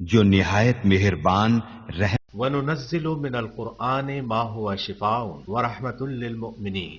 جو نہایت مہربان رحم وَنُنَزِّلُ مِنَ الْقُرْآنِ مَا هُوَ شِفَاءٌ وَرَحْمَةٌ لِّلْمُؤْمِنِينَ۔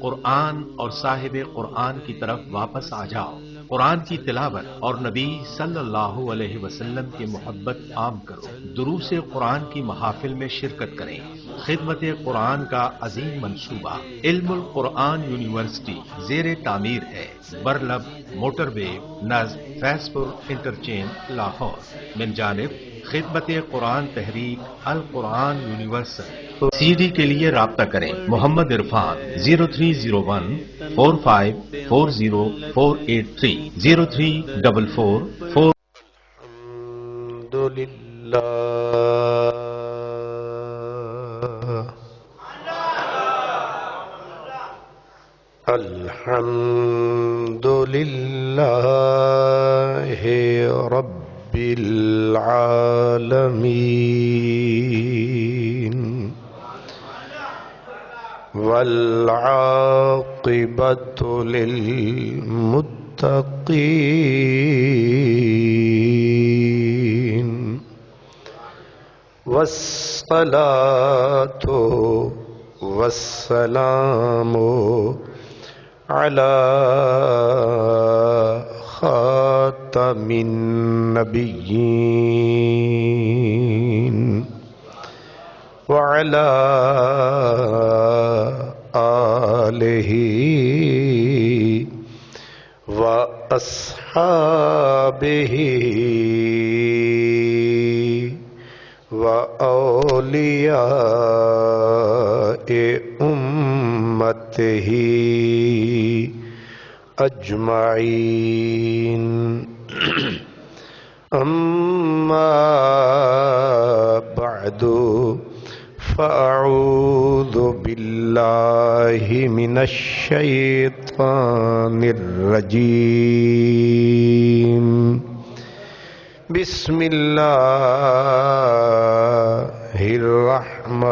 قرآن اور صاحب قرآن کی طرف واپس آ جاؤ، قرآن کی تلاوت اور نبی صلی اللہ علیہ وسلم کی محبت عام کرو، دروس قرآن کی محافل میں شرکت کریں۔ خدمت قرآن کا عظیم منصوبہ علم القرآن یونیورسٹی زیر تعمیر ہے، برلب موٹر وے نزد فیض پور انٹرچینج لاہور، من جانب خدمت قرآن تحریک القرآن یونیورسل۔ سی ڈی کے لیے رابطہ کریں محمد عرفان 030145404830 0344 الحمد لله رب العالمين والعاقبة للمتقين والصلاة والسلام على خاتم النبيين وعلى آله وأصحابه وأولياء أمته أجمعين أما بعد فأعوذ بالله من الشيطان الرجيم بسم الله الرحمن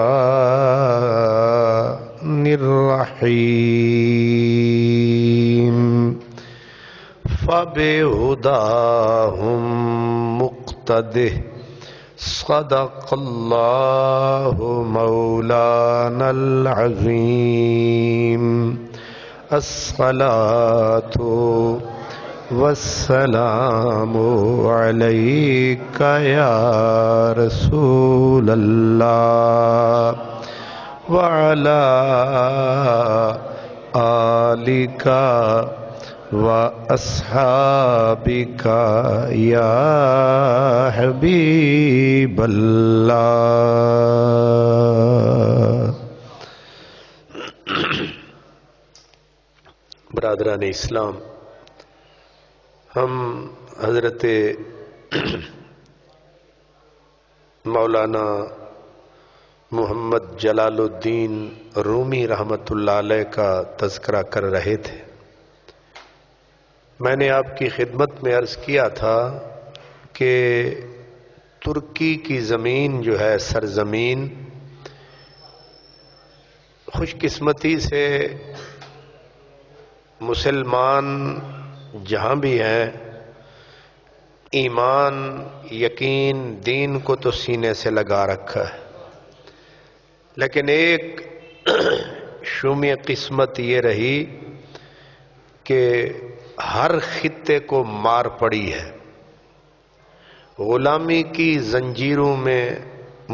الرحيم فبهداهم مقتده صدق الله مولانا العظيم الصلاة والسلام عليك يا رسول الله وعلى آلك وأصحابك يا حبيب الله۔ برادران اسلام، ہم حضرت مولانا محمد جلال الدین رومی رحمۃ اللہ علیہ کا تذکرہ کر رہے تھے۔ میں نے آپ کی خدمت میں عرض کیا تھا کہ ترکی کی زمین جو ہے، سرزمین، خوش قسمتی سے مسلمان جہاں بھی ہیں ایمان، یقین، دین کو تو سینے سے لگا رکھا ہے، لیکن ایک شومی قسمت یہ رہی کہ ہر خطے کو مار پڑی ہے۔ غلامی کی زنجیروں میں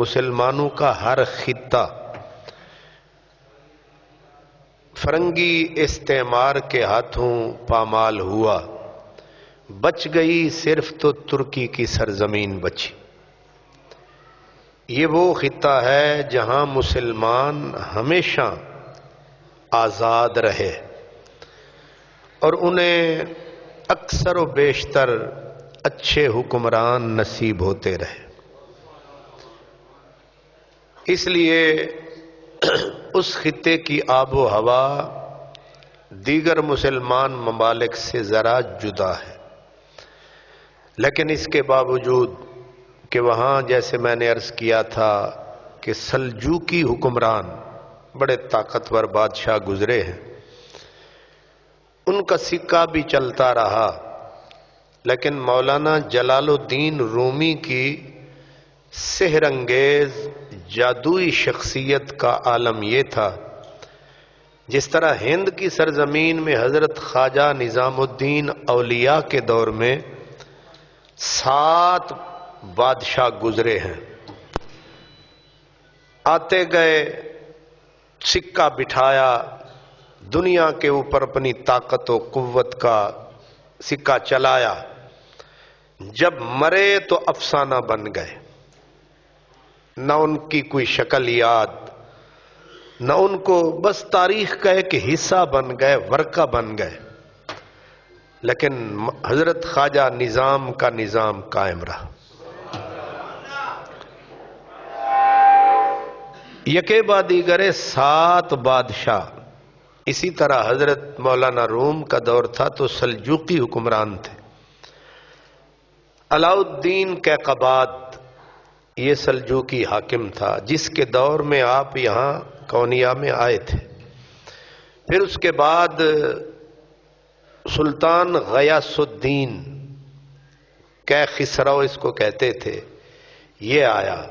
مسلمانوں کا ہر خطہ فرنگی استعمار کے ہاتھوں پامال ہوا، بچ گئی صرف تو ترکی کی سرزمین بچی۔ یہ وہ خطہ ہے جہاں مسلمان ہمیشہ آزاد رہے اور انہیں اکثر و بیشتر اچھے حکمران نصیب ہوتے رہے۔ اس لیے اس خطے کی آب و ہوا دیگر مسلمان ممالک سے ذرا جدا ہے، لیکن اس کے باوجود کہ وہاں جیسے میں نے عرض کیا تھا کہ سلجوقی حکمران بڑے طاقتور بادشاہ گزرے ہیں، ان کا سکہ بھی چلتا رہا، لیکن مولانا جلال الدین رومی کی سحر انگیز جادوئی شخصیت کا عالم یہ تھا، جس طرح ہند کی سرزمین میں حضرت خواجہ نظام الدین اولیاء کے دور میں 7 بادشاہ گزرے ہیں، آتے گئے، سکہ بٹھایا، دنیا کے اوپر اپنی طاقت و قوت کا سکہ چلایا، جب مرے تو افسانہ بن گئے، نہ ان کی کوئی شکل یاد، نہ ان کو، بس تاریخ کا ایک حصہ بن گئے، ورقہ بن گئے، لیکن حضرت خواجہ نظام کا نظام قائم رہا۔ یکے بعد دیگرے 7 بادشاہ۔ اسی طرح حضرت مولانا روم کا دور تھا تو سلجوقی حکمران تھے، علاء الدین کیقباد یہ سلجوقی حاکم تھا، جس کے دور میں آپ یہاں کونیا میں آئے تھے۔ پھر اس کے بعد سلطان غیاث الدین خسرو اس کو کہتے تھے، یہ آیا،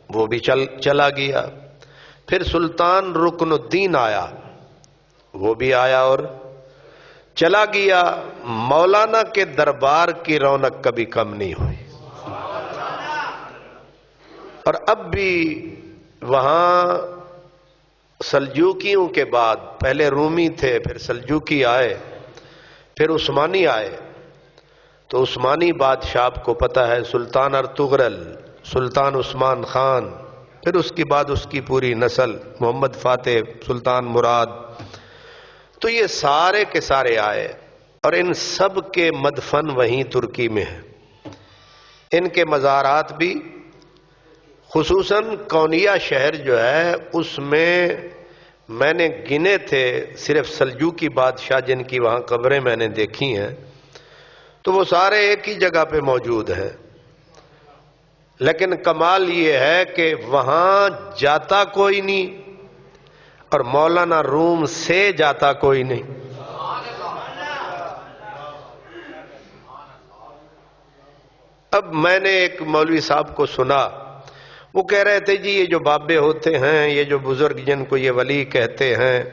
وہ بھی چلا گیا۔ پھر سلطان رکن الدین آیا، وہ بھی آیا اور چلا گیا۔ مولانا کے دربار کی رونق کبھی کم نہیں ہوئی، اور اب بھی وہاں سلجوکیوں کے بعد، پہلے رومی تھے، پھر سلجوکی آئے، پھر عثمانی آئے، تو عثمانی بادشاہ آپ کو پتہ ہے، سلطان ارطغرل، سلطان عثمان خان، پھر اس کے بعد اس کی پوری نسل، محمد فاتح، سلطان مراد، تو یہ سارے کے سارے آئے، اور ان سب کے مدفن وہیں ترکی میں ہیں۔ ان کے مزارات بھی، خصوصاً کونیا شہر جو ہے، اس میں نے گنے تھے صرف سلجوقی بادشاہ جن کی وہاں قبریں میں نے دیکھی ہیں، تو وہ سارے ایک ہی جگہ پہ موجود ہیں۔ لیکن کمال یہ ہے کہ وہاں جاتا کوئی نہیں، اور مولانا روم سے جاتا کوئی نہیں۔ اب میں نے ایک مولوی صاحب کو سنا، وہ کہہ رہے تھے جی یہ جو بابے ہوتے ہیں، یہ جو بزرگ جن کو یہ ولی کہتے ہیں،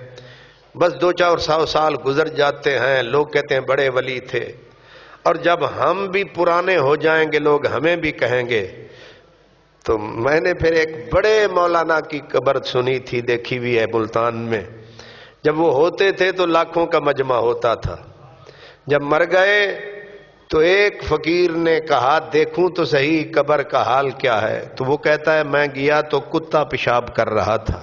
بس 200-400 سال گزر جاتے ہیں، لوگ کہتے ہیں بڑے ولی تھے، اور جب ہم بھی پرانے ہو جائیں گے لوگ ہمیں بھی کہیں گے۔ تو میں نے پھر ایک بڑے مولانا کی قبر سنی تھی، دیکھی ہوئی ہے ملتان میں، جب وہ ہوتے تھے تو لاکھوں کا مجمع ہوتا تھا، جب مر گئے تو ایک فقیر نے کہا دیکھوں تو صحیح قبر کا حال کیا ہے، تو وہ کہتا ہے میں گیا تو کتا پیشاب کر رہا تھا۔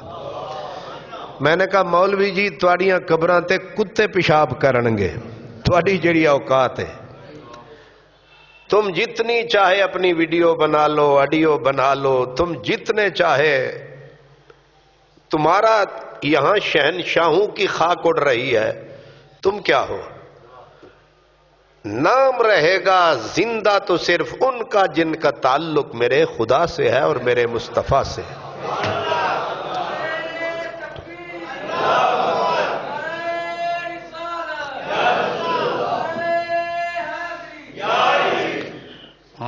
میں نے کہا مولوی جی تواڈیاں قبراں تے کتے پیشاب کرنگے، تواڈی جڑی اوقات ہے، تم جتنی چاہے اپنی ویڈیو بنا لو، آڈیو بنا لو، تم جتنے چاہے، تمہارا یہاں شہنشاہوں کی خاک اڑ رہی ہے، تم کیا ہو؟ نام رہے گا زندہ تو صرف ان کا جن کا تعلق میرے خدا سے ہے اور میرے مصطفیٰ سے۔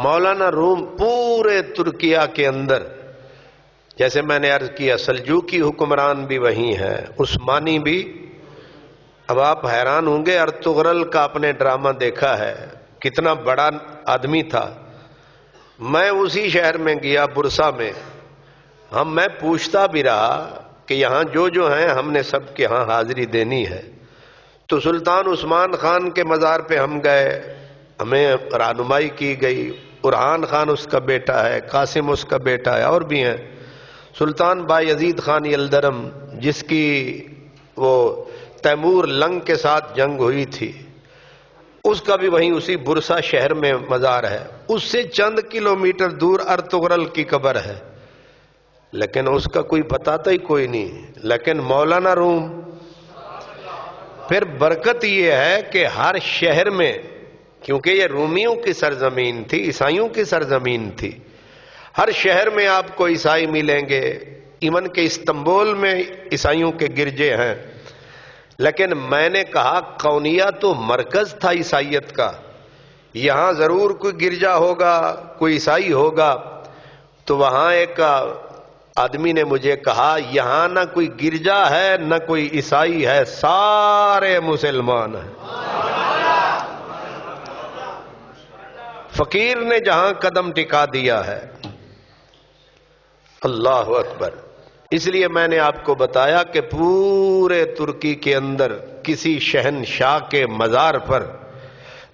مولانا روم پورے ترکیہ کے اندر، جیسے میں نے عرض کیا، سلجوقی حکمران بھی وہیں ہیں، عثمانی بھی۔ اب آپ حیران ہوں گے، ارطغرل کا اپنے ڈرامہ دیکھا ہے، کتنا بڑا آدمی تھا۔ میں اسی شہر میں گیا، برسا میں، میں پوچھتا بھی رہا کہ یہاں جو ہیں ہم نے سب کے ہاں حاضری دینی ہے، تو سلطان عثمان خان کے مزار پہ ہم گئے، ہمیں رہنمائی کی گئی، قرآن خان اس کا بیٹا ہے، قاسم اس کا بیٹا ہے، اور بھی ہیں، سلطان بایزید خان یلدرم جس کی وہ تیمور لنگ کے ساتھ جنگ ہوئی تھی، اس کا بھی وہیں اسی برسا شہر میں مزار ہے۔ اس سے چند کلومیٹر دور ارطغرل کی قبر ہے، لیکن اس کا کوئی بتاتا ہی کوئی نہیں۔ لیکن مولانا روم، پھر برکت یہ ہے کہ ہر شہر میں، کیونکہ یہ رومیوں کی سرزمین تھی، عیسائیوں کی سرزمین تھی، ہر شہر میں آپ کو عیسائی ملیں گے، ایون کہ استنبول میں عیسائیوں کے گرجے ہیں۔ لیکن میں نے کہا کونیا تو مرکز تھا عیسائیت کا، یہاں ضرور کوئی گرجا ہوگا، کوئی عیسائی ہوگا. تو وہاں ایک آدمی نے مجھے کہا یہاں نہ کوئی گرجا ہے نہ کوئی عیسائی ہے، سارے مسلمان ہیں. فقیر نے جہاں قدم ٹکا دیا ہے. اللہ اکبر. اس لیے میں نے آپ کو بتایا کہ پورے ترکی کے اندر کسی شہنشاہ کے مزار پر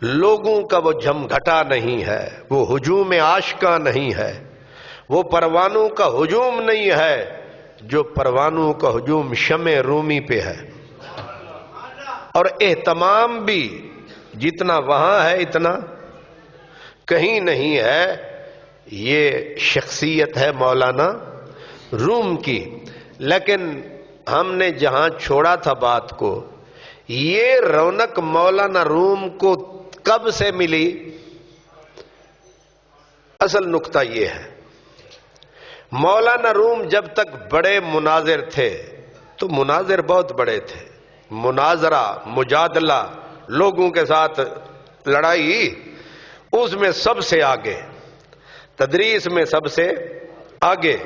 لوگوں کا وہ جھمگھٹا نہیں ہے، وہ ہجوم عاشقاں نہیں ہے، وہ پروانوں کا ہجوم نہیں ہے جو پروانوں کا ہجوم شمع رومی پہ ہے. اور اہتمام بھی جتنا وہاں ہے اتنا کہیں نہیں ہے. یہ شخصیت ہے مولانا روم کی. لیکن ہم نے جہاں چھوڑا تھا بات کو، یہ رونق مولانا روم کو کب سے ملی؟ اصل نقطہ یہ ہے، مولانا روم جب تک بڑے مناظر تھے تو مناظر بہت بڑے تھے، مناظرہ مجادلہ لوگوں کے ساتھ لڑائی اس میں سب سے آگے، تدریس میں سب سے آگے،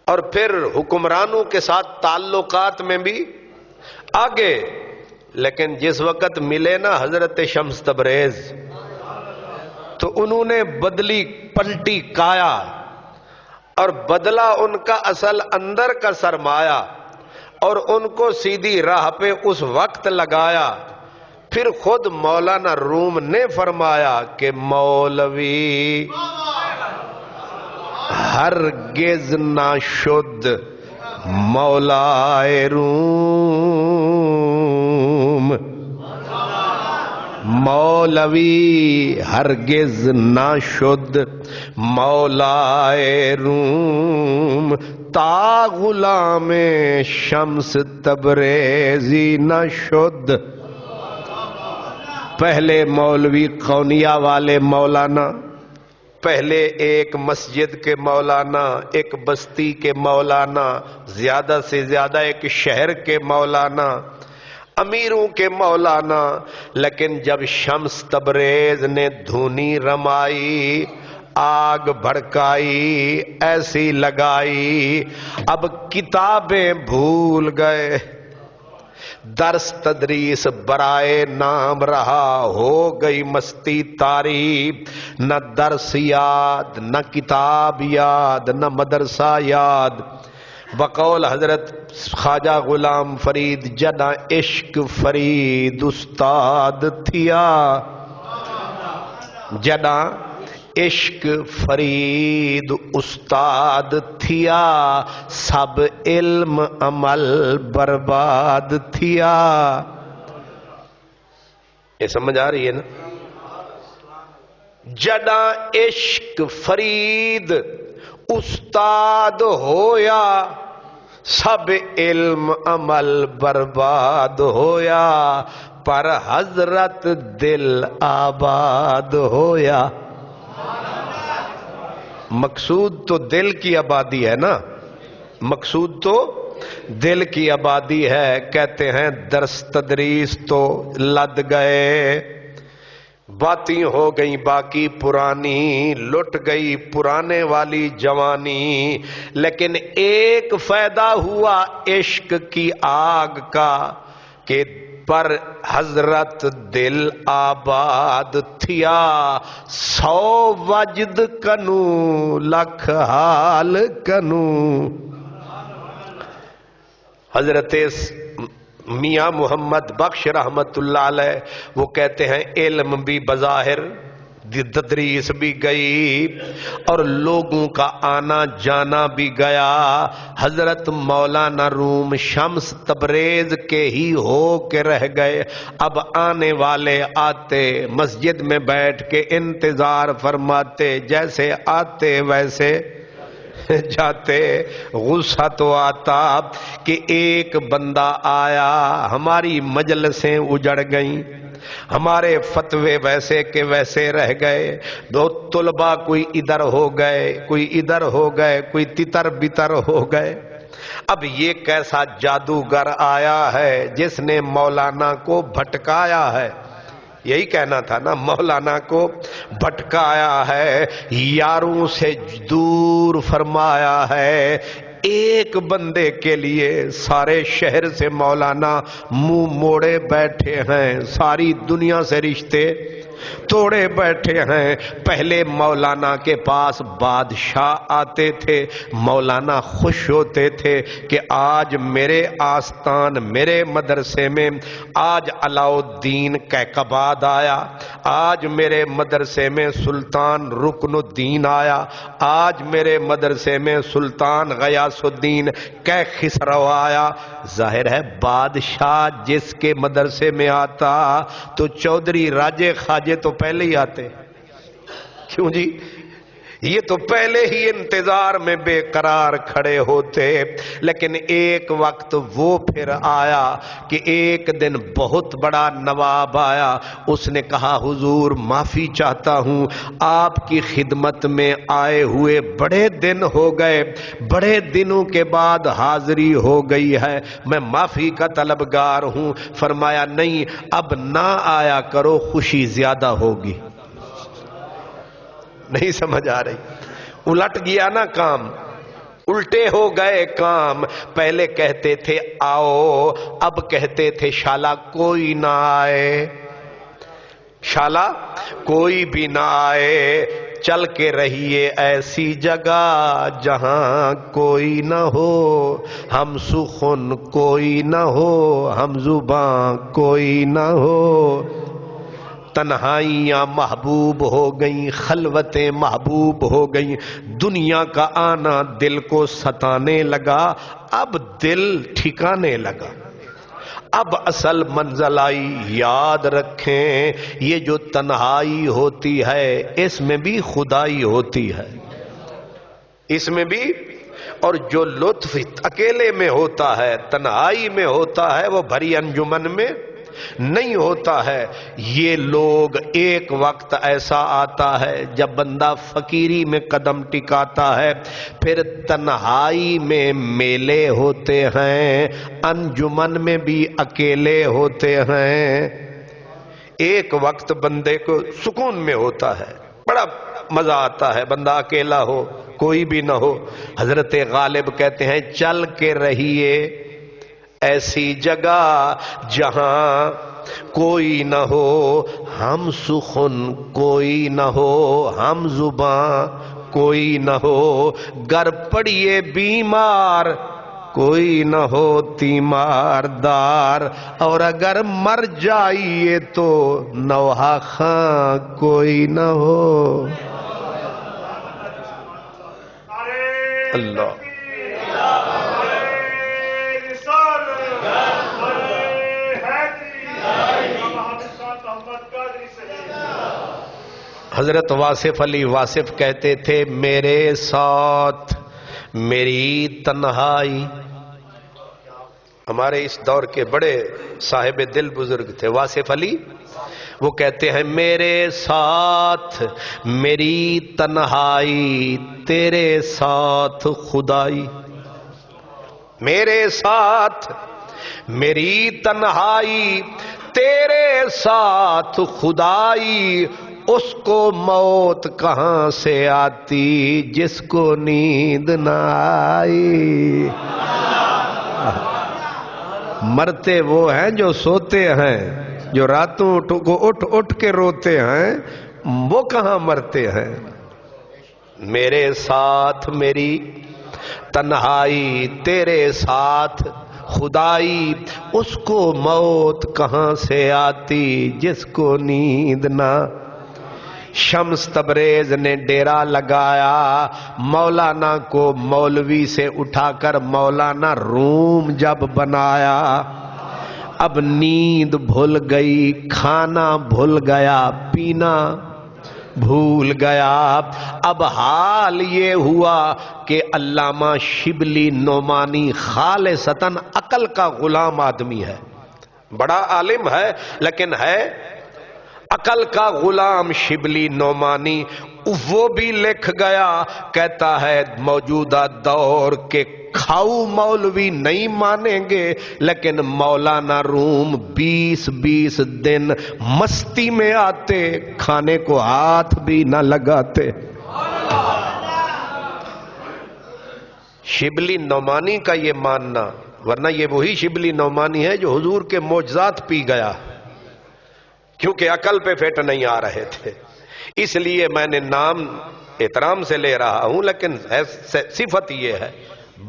اور پھر حکمرانوں کے ساتھ تعلقات میں بھی آگے. لیکن جس وقت ملے نا حضرت شمس تبریز تو انہوں نے بدلی پلٹی کایا، اور بدلا ان کا اصل اندر کا سرمایہ، اور ان کو سیدھی راہ پہ اس وقت لگایا. پھر خود مولانا روم نے فرمایا کہ مولوی ہرگز نہ شد مولائے روم، مولوی ہرگز نہ شد مولائے روم، تا غلام شمس تبریزی نہ شد. پہلے مولوی قونیہ والے مولانا، پہلے ایک مسجد کے مولانا، ایک بستی کے مولانا، زیادہ سے زیادہ ایک شہر کے مولانا، امیروں کے مولانا. لیکن جب شمس تبریز نے دھونی رمائی، آگ بھڑکائی، ایسی لگائی، اب کتابیں بھول گئے، درس تدریس برائے نام رہا، ہو گئی مستی طاری. نہ درس یاد، نہ کتاب یاد، نہ مدرسہ یاد. بقول حضرت خواجہ غلام فرید، جنا عشق فرید استاد تھیا، جنا عشق فرید استاد تھیا، سب علم عمل برباد تھیا. یہ سمجھ آ رہی ہے نا؟ جنا عشق فرید استاد ہویا، سب علم عمل برباد ہویا، پر حضرت دل آباد ہویا. مقصود تو دل کی آبادی ہے نا، مقصود تو دل کی آبادی ہے. کہتے ہیں درس تدریس تو لد گئے، باتیں ہو گئی باقی پرانی، لٹ گئی پرانے والی جوانی. لیکن ایک فائدہ ہوا عشق کی آگ کا کہ پر حضرت دل آباد تھیا. 100 وجد کنو لکھ حال کنو. حضرت میاں محمد بخش رحمت اللہ علیہ وہ کہتے ہیں علم بھی بظاہر، تدریس بھی گئی، اور لوگوں کا آنا جانا بھی گیا. حضرت مولانا روم شمس تبریز کے ہی ہو کے رہ گئے. اب آنے والے آتے، مسجد میں بیٹھ کے انتظار فرماتے، جیسے آتے ویسے جاتے. غصہ تو آتا کہ ایک بندہ آیا، ہماری مجلسیں اجڑ گئیں، ہمارے فتوے ویسے کے ویسے رہ گئے. دو طلباء کوئی ادھر ہو گئے، کوئی ادھر ہو گئے، کوئی تتر بتر ہو گئے. اب یہ کیسا جادوگر آیا ہے جس نے مولانا کو بھٹکایا ہے. یہی کہنا تھا نا، مولانا کو بھٹکایا ہے، یاروں سے دور فرمایا ہے، ایک بندے کے لیے سارے شہر سے مولانا منہ موڑے بیٹھے ہیں، ساری دنیا سے رشتے توڑے بیٹھے ہیں۔ پہلے مولانا کے پاس بادشاہ آتے تھے، مولانا خوش ہوتے تھے کہ آج میرے آستان میرے مدرسے میں آج علاء الدین کیقباد آیا، آج میرے مدرسے میں سلطان رکن الدین آیا، آج میرے مدرسے میں سلطان غیاث الدین کیخسرو آیا۔ ظاہر ہے بادشاہ جس کے مدرسے میں آتا تو چودھری راجے خواجے تو پہلے ہی آتے، کیوں جی؟ یہ تو پہلے ہی انتظار میں بے قرار کھڑے ہوتے۔ لیکن ایک وقت وہ پھر آیا کہ ایک دن بہت بڑا نواب آیا، اس نے کہا حضور معافی چاہتا ہوں، آپ کی خدمت میں آئے ہوئے بڑے دن ہو گئے، بڑے دنوں کے بعد حاضری ہو گئی ہے، میں معافی کا طلبگار ہوں۔ فرمایا نہیں، اب نہ آیا کرو، خوشی زیادہ ہوگی۔ نہیں سمجھ آ رہی؟ الٹ گیا نا کام، الٹے ہو گئے کام۔ پہلے کہتے تھے آؤ، اب کہتے تھے شالا کوئی نہ آئے، شالا کوئی بھی نہ آئے، چل کے رہیے ایسی جگہ جہاں کوئی نہ ہو، ہم سخن کوئی نہ ہو، ہم زباں کوئی نہ ہو۔ تنہائیاں محبوب ہو گئیں، خلوتیں محبوب ہو گئیں، دنیا کا آنا دل کو ستانے لگا، اب دل ٹھکانے لگا، اب اصل منزل آئی۔ یاد رکھیں یہ جو تنہائی ہوتی ہے اس میں بھی خدائی ہوتی ہے، اس میں بھی، اور جو لطف اکیلے میں ہوتا ہے تنہائی میں ہوتا ہے وہ بھری انجمن میں نہیں ہوتا ہے۔ یہ لوگ ایک وقت ایسا آتا ہے جب بندہ فقیری میں قدم ٹکاتا ہے، پھر تنہائی میں میلے ہوتے ہیں، انجمن میں بھی اکیلے ہوتے ہیں۔ ایک وقت بندے کو سکون میں ہوتا ہے، بڑا مزہ آتا ہے، بندہ اکیلا ہو، کوئی بھی نہ ہو۔ حضرت غالب کہتے ہیں چل کے رہیے ایسی جگہ جہاں کوئی نہ ہو، ہم سخن کوئی نہ ہو، ہم زباں کوئی نہ ہو، گر پڑیے بیمار کوئی نہ ہو تیمار دار، اور اگر مر جائیے تو نوحہ خاں کوئی نہ ہو۔ اللہ حضرت واصف علی واصف کہتے تھے میرے ساتھ میری تنہائی۔ ہمارے اس دور کے بڑے صاحب دل بزرگ تھے واصف علی، وہ کہتے ہیں میرے ساتھ میری تنہائی تیرے ساتھ خدائی، میرے ساتھ میری تنہائی تیرے ساتھ خدائی، اس کو موت کہاں سے آتی جس کو نیند نہ آئی۔ مرتے وہ ہیں جو سوتے ہیں، جو راتوں کو اٹھ اٹھ کے روتے ہیں، وہ کہاں مرتے ہیں۔ میرے ساتھ میری تنہائی تیرے ساتھ خدائی، اس کو موت کہاں سے آتی جس کو نیند نہ۔ شمس تبریز نے ڈیرا لگایا، مولانا کو مولوی سے اٹھا کر مولانا روم جب بنایا، اب نیند بھول گئی، کھانا بھول گیا، پینا بھول گیا۔ اب حال یہ ہوا کہ علامہ شبلی نعمانی خالصتاً عقل کا غلام آدمی ہے، بڑا عالم ہے لیکن ہے عقل کا غلام شبلی نعمانی۔ وہ بھی لکھ گیا، کہتا ہے موجودہ دور کے کھاؤ مولوی نہیں مانیں گے، لیکن مولانا روم 20 دن مستی میں آتے، کھانے کو ہاتھ بھی نہ لگاتے۔ شبلی نعمانی کا یہ ماننا، ورنہ یہ وہی شبلی نعمانی ہے جو حضور کے معجزات پی گیا، کیونکہ عقل پہ فٹ نہیں آ رہے تھے۔ اس لیے میں نے نام احترام سے لے رہا ہوں، لیکن صفت یہ ہے،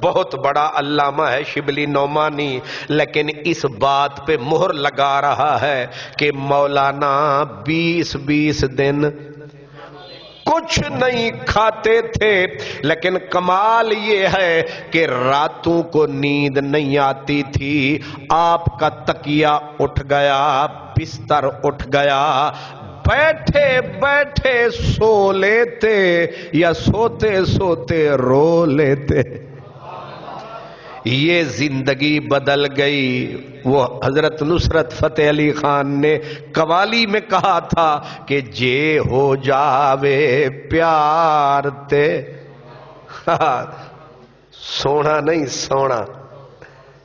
بہت بڑا علامہ ہے شبلی نعمانی، لیکن اس بات پہ مہر لگا رہا ہے کہ مولانا 20 دن کچھ نہیں کھاتے تھے، لیکن کمال یہ ہے کہ راتوں کو نیند نہیں آتی تھی۔ آپ کا تکیہ اٹھ گیا، بستر اٹھ گیا، بیٹھے بیٹھے سو لیتے یا سوتے سوتے رو لیتے۔ یہ زندگی بدل گئی۔ وہ حضرت نصرت فتح علی خان نے قوالی میں کہا تھا کہ جے ہو جاوے پیار تے، سونا نہیں سونا،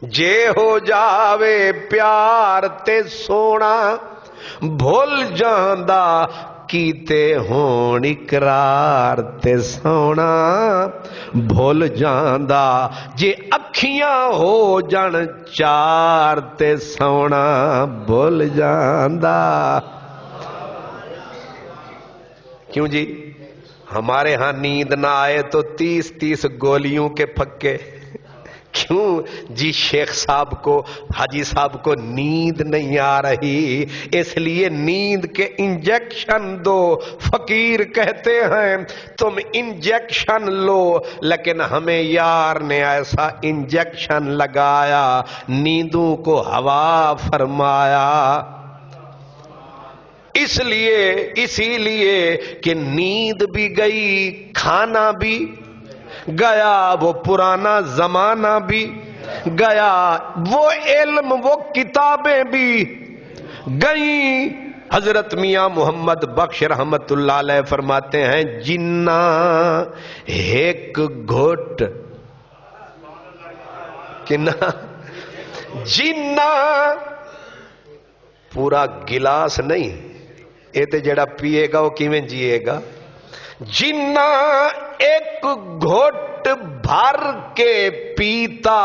جے ہو جاوے پیار تے سونا، بھول جاندا کیتے ہون اقرار تے سونا، بھول جاندا جے اکھیاں ہو جان چار تے سونا، بھول جاندا۔ کیوں جی؟ ہمارے ہاں نیند نہ آئے تو 30 گولیوں کے پھکے۔ کیوں جی؟ شیخ صاحب کو، حاجی صاحب کو نیند نہیں آ رہی، اس لیے نیند کے انجیکشن دو۔ فقیر کہتے ہیں تم انجیکشن لو، لیکن ہمیں یار نے ایسا انجیکشن لگایا، نیندوں کو ہوا فرمایا۔ اسی لیے کہ نیند بھی گئی، کھانا بھی گیا، وہ پرانا زمانہ بھی گیا، وہ علم، وہ کتابیں بھی گئیں۔ حضرت میاں محمد بخش رحمت اللہ علیہ فرماتے ہیں جنہ ایک گھٹ، کنا جنہ پورا گلاس نہیں، یہ تے جڑا پیے گا وہ کیویں جیے گا، جنہ ایک گھٹ بھر کے پیتا،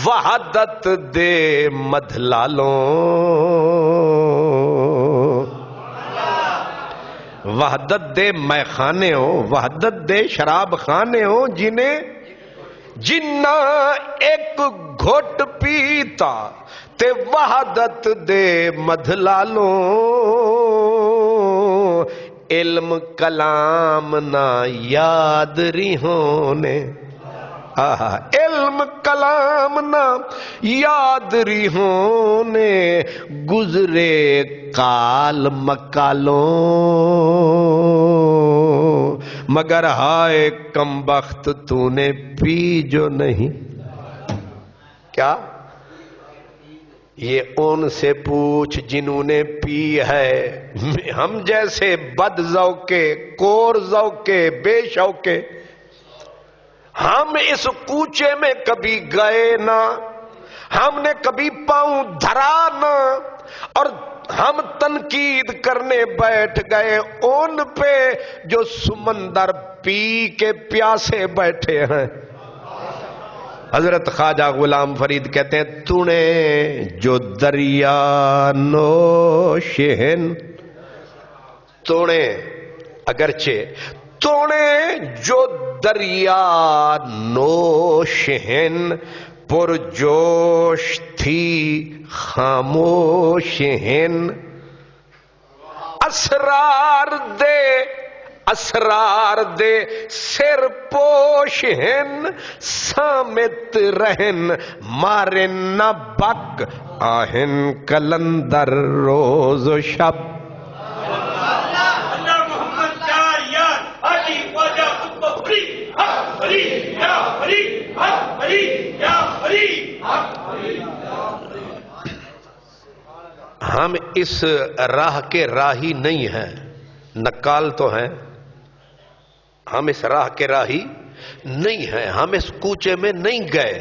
وحدت دے مدھلالوں، وحدت دے میں خانے ہو، وحدت دے شراب خانے ہو، جنہ ایک گھٹ پیتا تے وحدت دے مدھلالوں، علم کلام نہ یاد رہونے، علم کلام نہ یاد رہونے، گزرے کال مکالوں، مگر ہائے کم بخت تو نے پی جو نہیں۔ کیا؟ یہ ان سے پوچھ جنہوں نے پی ہے، ہم جیسے بد ذوقے، کور ذوقے، بے شوقے، ہم اس کوچے میں کبھی گئے نہ، ہم نے کبھی پاؤں دھرا نہ، اور ہم تنقید کرنے بیٹھ گئے ان پہ جو سمندر پی کے پیاسے بیٹھے ہیں۔ حضرت خواجہ غلام فرید کہتے ہیں تونے جو دریا نوشہن، تونے اگرچہ تونے جو دریا نوشہن، پرجوش تھی خاموش ہن، اسرار دے سر پوش ہن، سامت رہن مارن نہ بک آہن کلندر روز و شب۔ ہم اس راہ کے راہی نہیں ہیں، نقال تو ہیں، ہم اس راہ کے راہی نہیں ہے، ہم اس کوچے میں نہیں گئے،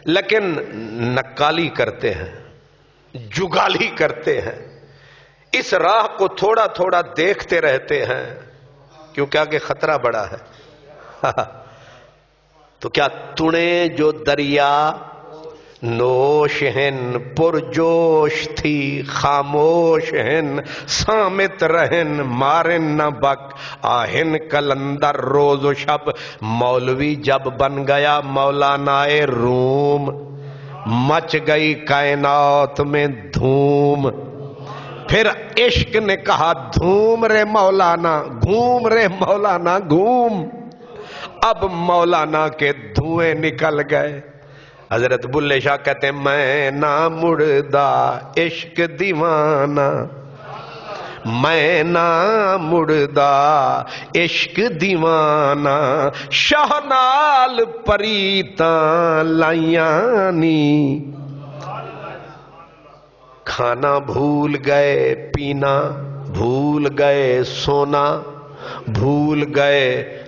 لیکن نکالی کرتے ہیں، جگالی کرتے ہیں، اس راہ کو تھوڑا تھوڑا دیکھتے رہتے ہیں، کیونکہ آگے خطرہ بڑا ہے۔ تو کیا تڑیں جو دریا نوش ہن، پرجوش تھی خاموش ہن، سامت رہن مارن نہ بک آہن کلندر روز و شب۔ مولوی جب بن گیا مولانا روم، مچ گئی کائنات میں دھوم۔ پھر عشق نے کہا دھوم رے مولانا، گھوم رے مولانا گھوم۔ اب مولانا کے دھوئیں نکل گئے۔ حضرت بلے شاہ کہتے ہیں میں نہ مڑدا عشق دیوانہ، میں نہ مڑدا عشق دیوانہ، شاہ نال پریتاں لائیانی۔ کھانا بھول گئے، پینا بھول گئے، سونا بھول گئے،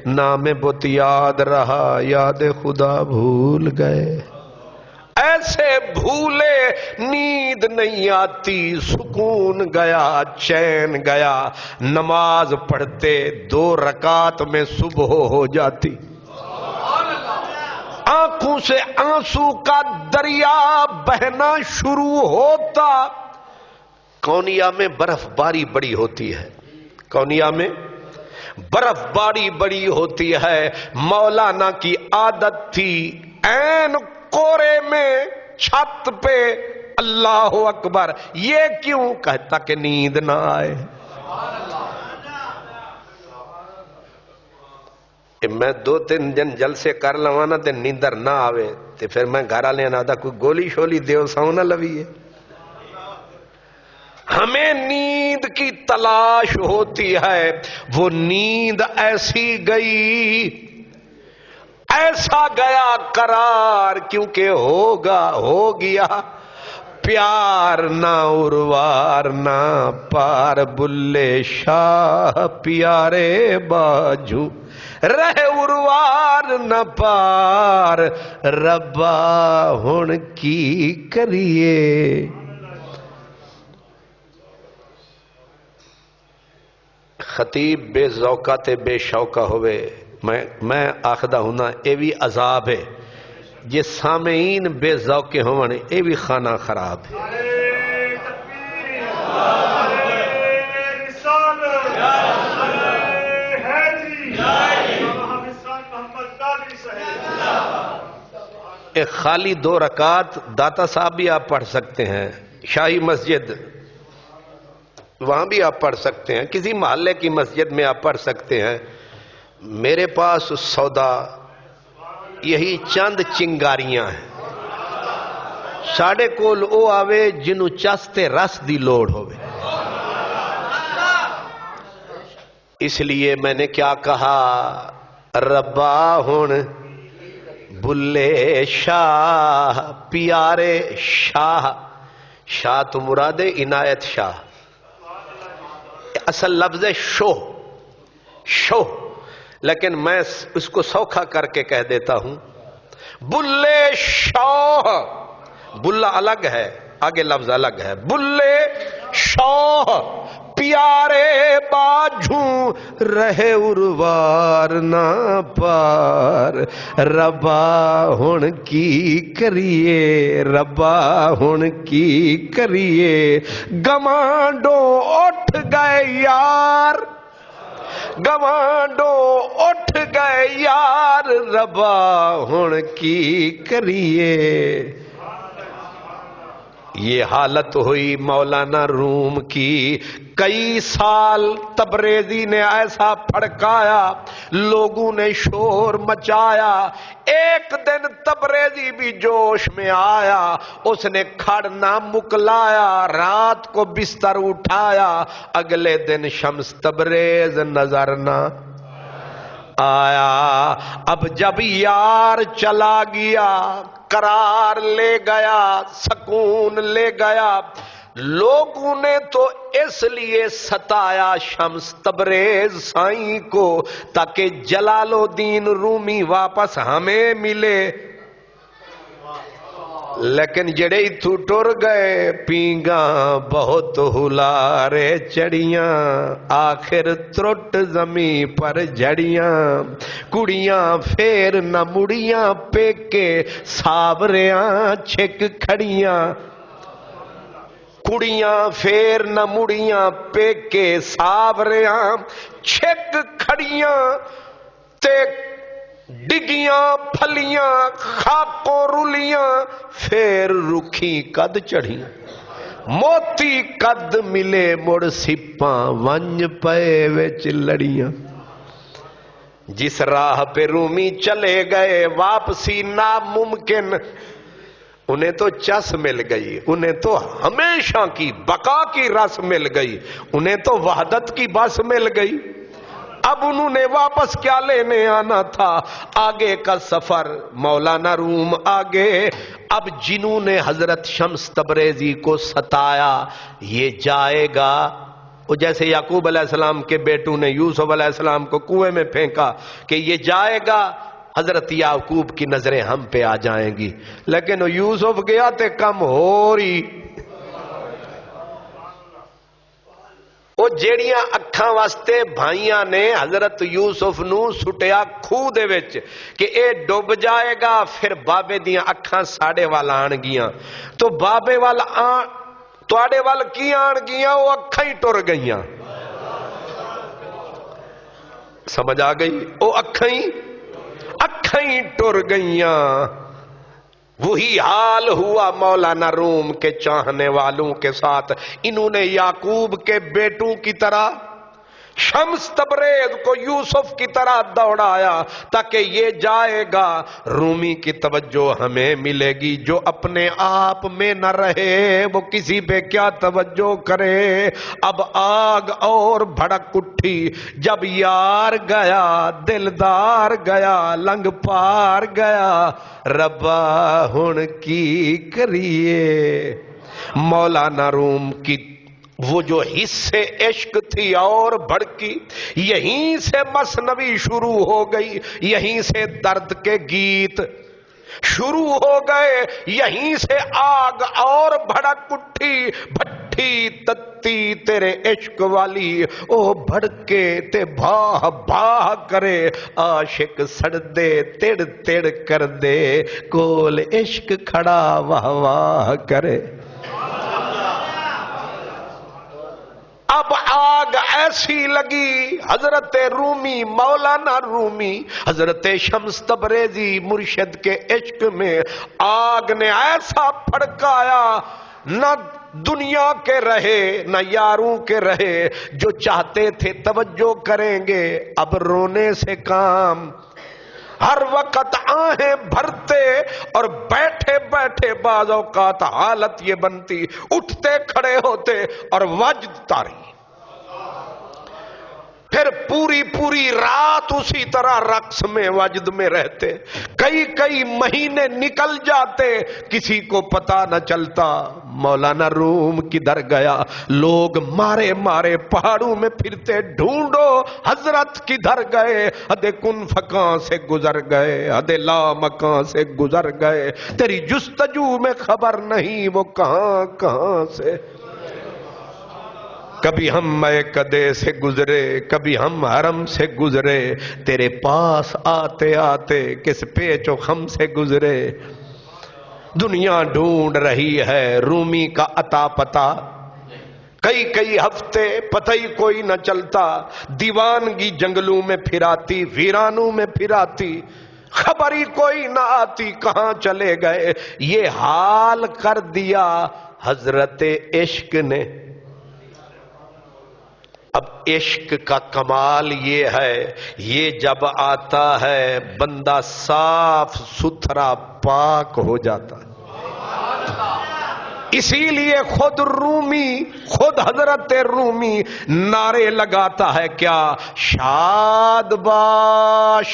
نام بت یاد رہا، یاد خدا بھول گئے۔ ایسے بھولے نیند نہیں آتی، سکون گیا، چین گیا۔ نماز پڑھتے 2 رکعت میں صبح ہو جاتی، آنکھوں سے آنسو کا دریا بہنا شروع ہوتا۔ کونیا میں برف باری بڑی ہوتی ہے، کونیا میں برف باری بڑی ہوتی ہے۔ مولانا کی عادت تھی عین کورے میں چھت پہ اللہ اکبر، یہ کیوں؟ کہتا کہ نیند نہ آئے۔ میں 2-3 دن جلسے کر لوانا تے نیندر نہ آوے تے پھر میں گھر والے نہ دا کوئی گولی شولی دیو ساؤں نہ لویے۔ ہمیں نیند کی تلاش ہوتی ہے، وہ نیند ایسی گئی، ایسا گیا قرار، کیونکہ ہوگا ہو گیا پیار نہ اروار نہ پار۔ بلے شاہ پیارے باجو رہے اروار نہ پار، ربا ہن کی کریے۔ خطیب بے ذوقہ تے بے شوقہ ہوئے، میں آخدہ ہونا اے بھی عذاب ہے، جے سامعین بے ذوقے ہون اے بھی خانہ خراب ہے۔ ایک خالی 2 رکعت داتا صاحب بھی آپ پڑھ سکتے ہیں، شاہی مسجد وہاں بھی آپ پڑھ سکتے ہیں، کسی محلے کی مسجد میں آپ پڑھ سکتے ہیں۔ میرے پاس سودا یہی چند چنگاریاں ہیں، ساڑے کول او آوے جنوں چستے رس دی لوڑ ہوئے۔ اس لیے میں نے کیا کہا، ربا ہن بلے شاہ پیارے شاہ، شاہ تو مراد عنایت شاہ، اصل لفظ ہے شو، لیکن میں اس کو سوکھا کر کے کہہ دیتا ہوں بلے شاہ۔ بلا الگ ہے، آگے لفظ الگ ہے، بلے شاہ پیارے باجھوں رہے اروار نہ پار، ربا ہن کی کریے، ربا ہن کی کریے۔ گوانڈو اٹھ گئے یار، گوانڈو اٹھ گئے یار، ربا ہن کی کریے۔ یہ حالت ہوئی مولانا روم کی۔ کئی سال تبریزی نے ایسا پھڑکایا، لوگوں نے شور مچایا۔ ایک دن تبریزی بھی جوش میں آیا، اس نے کھڑ نہ مکلایا، رات کو بستر اٹھایا، اگلے دن شمس تبریز نظر نہ آیا۔ اب جب یار چلا گیا، قرار لے گیا، سکون لے گیا، لوگوں نے تو اس لیے ستایا شمس تبریز سائیں کو تاکہ جلال الدین رومی واپس ہمیں ملے، لیکن جڑے اتھو ٹر گئے پینگاں بہت ہلارے چڑیاں، آخر ترٹ زمین پر جڑیاں، کڑیاں پھر نہ مڑیاں پیکے ساوریاں چھک کھڑیاں، کڑیاں پھر نہ مڑیاں پیکے ساوریاں چھک کھڑیاں، تے ڈگیاں پھلیاں خاکوں رلیاں پھر رکھی قد چڑھیاں، موتی قد ملے مڑ سپاں ونج پے وچ لڑیاں۔ جس راہ پہ رومی چلے گئے واپسی ناممکن، انہیں تو چس مل گئی، انہیں تو ہمیشہ کی بقا کی رس مل گئی، انہیں تو وحدت کی بس مل گئی۔ اب انہوں نے واپس کیا لینے آنا تھا؟ آگے کا سفر مولانا روم آگے۔ اب جنہوں نے حضرت شمس تبریزی کو ستایا یہ جائے گا، وہ جیسے یعقوب علیہ السلام کے بیٹوں نے یوسف علیہ السلام کو کنویں میں پھینکا کہ یہ جائے گا، حضرت یعقوب کی نظریں ہم پہ آ جائیں گی، لیکن یوسف گیا تے کم ہو رہی، وہ جیڑیاں اکھاں واسطے بھائیاں نے حضرت یوسف نو سٹیا کھوہ دے وچ کہ اے ڈوب جائے گا، پھر بابے دیاں اکھاں ساڑے وال آن گیاں، تو بابے وال توڑے وال کی آن گیاں، وہ اکھاں ہی ٹر گئیاں۔ سمجھ آ گئی؟ وہ اکھاں ہی ٹر گئیاں۔ وہی حال ہوا مولانا روم کے چاہنے والوں کے ساتھ، انہوں نے یعقوب کے بیٹوں کی طرح شمس تبریز کو یوسف کی طرح دوڑایا تاکہ یہ جائے گا، رومی کی توجہ ہمیں ملے گی، جو اپنے آپ میں نہ رہے وہ کسی پہ کیا توجہ کرے۔ اب آگ اور بھڑک اٹھی، جب یار گیا دلدار گیا، لنگ پار گیا، ربا ہن کی کریے۔ مولانا روم کی وہ جو حصے عشق تھی اور بھڑکی، یہیں سے مثنوی شروع ہو گئی، یہیں سے درد کے گیت شروع ہو گئے، یہیں سے آگ اور بھڑک اٹھی، بھٹی تتی تیرے عشق والی، او بھڑکے تے بھاہ بھاہ کرے، عاشق سڑ دے تڑ تڑ کر دے، کول عشق کھڑا واہ واہ کرے۔ اب آگ ایسی لگی، حضرت رومی مولانا رومی حضرت شمس تبریزی مرشد کے عشق میں آگ نے ایسا پھڑکایا، نہ دنیا کے رہے نہ یاروں کے رہے، جو چاہتے تھے توجہ کریں گے اب رونے سے کام، ہر وقت آہیں بھرتے اور بیٹھے بیٹھے بعض اوقات حالت یہ بنتی اٹھتے کھڑے ہوتے اور وجد تاری، پھر پوری پوری رات اسی طرح رقص میں وجد میں رہتے، کئی مہینے نکل جاتے کسی کو پتہ نہ چلتا۔ مولانا روم کدھر گیا؟ لوگ مارے مارے پہاڑوں میں پھرتے، ڈھونڈو حضرت کدھر گئے؟ حد کن فکاں سے گزر گئے، حد لا مکان سے گزر گئے، تیری جستجو میں خبر نہیں وہ کہاں کہاں سے۔ کبھی ہم میں کدے سے گزرے، کبھی ہم حرم سے گزرے، تیرے پاس آتے آتے کس پیچ و خم سے گزرے۔ دنیا ڈھونڈ رہی ہے رومی کا عطا پتا، کئی ہفتے پتہ ہی کوئی نہ چلتا، دیوانگی جنگلوں میں پھراتی، ویرانوں میں پھراتی، خبر ہی کوئی نہ آتی کہاں چلے گئے۔ یہ حال کر دیا حضرت عشق نے۔ اب عشق کا کمال یہ ہے، یہ جب آتا ہے بندہ صاف ستھرا پاک ہو جاتا ہے۔ اسی لیے خود حضرت رومی نعرے لگاتا ہے کیا؟ شاد باش۔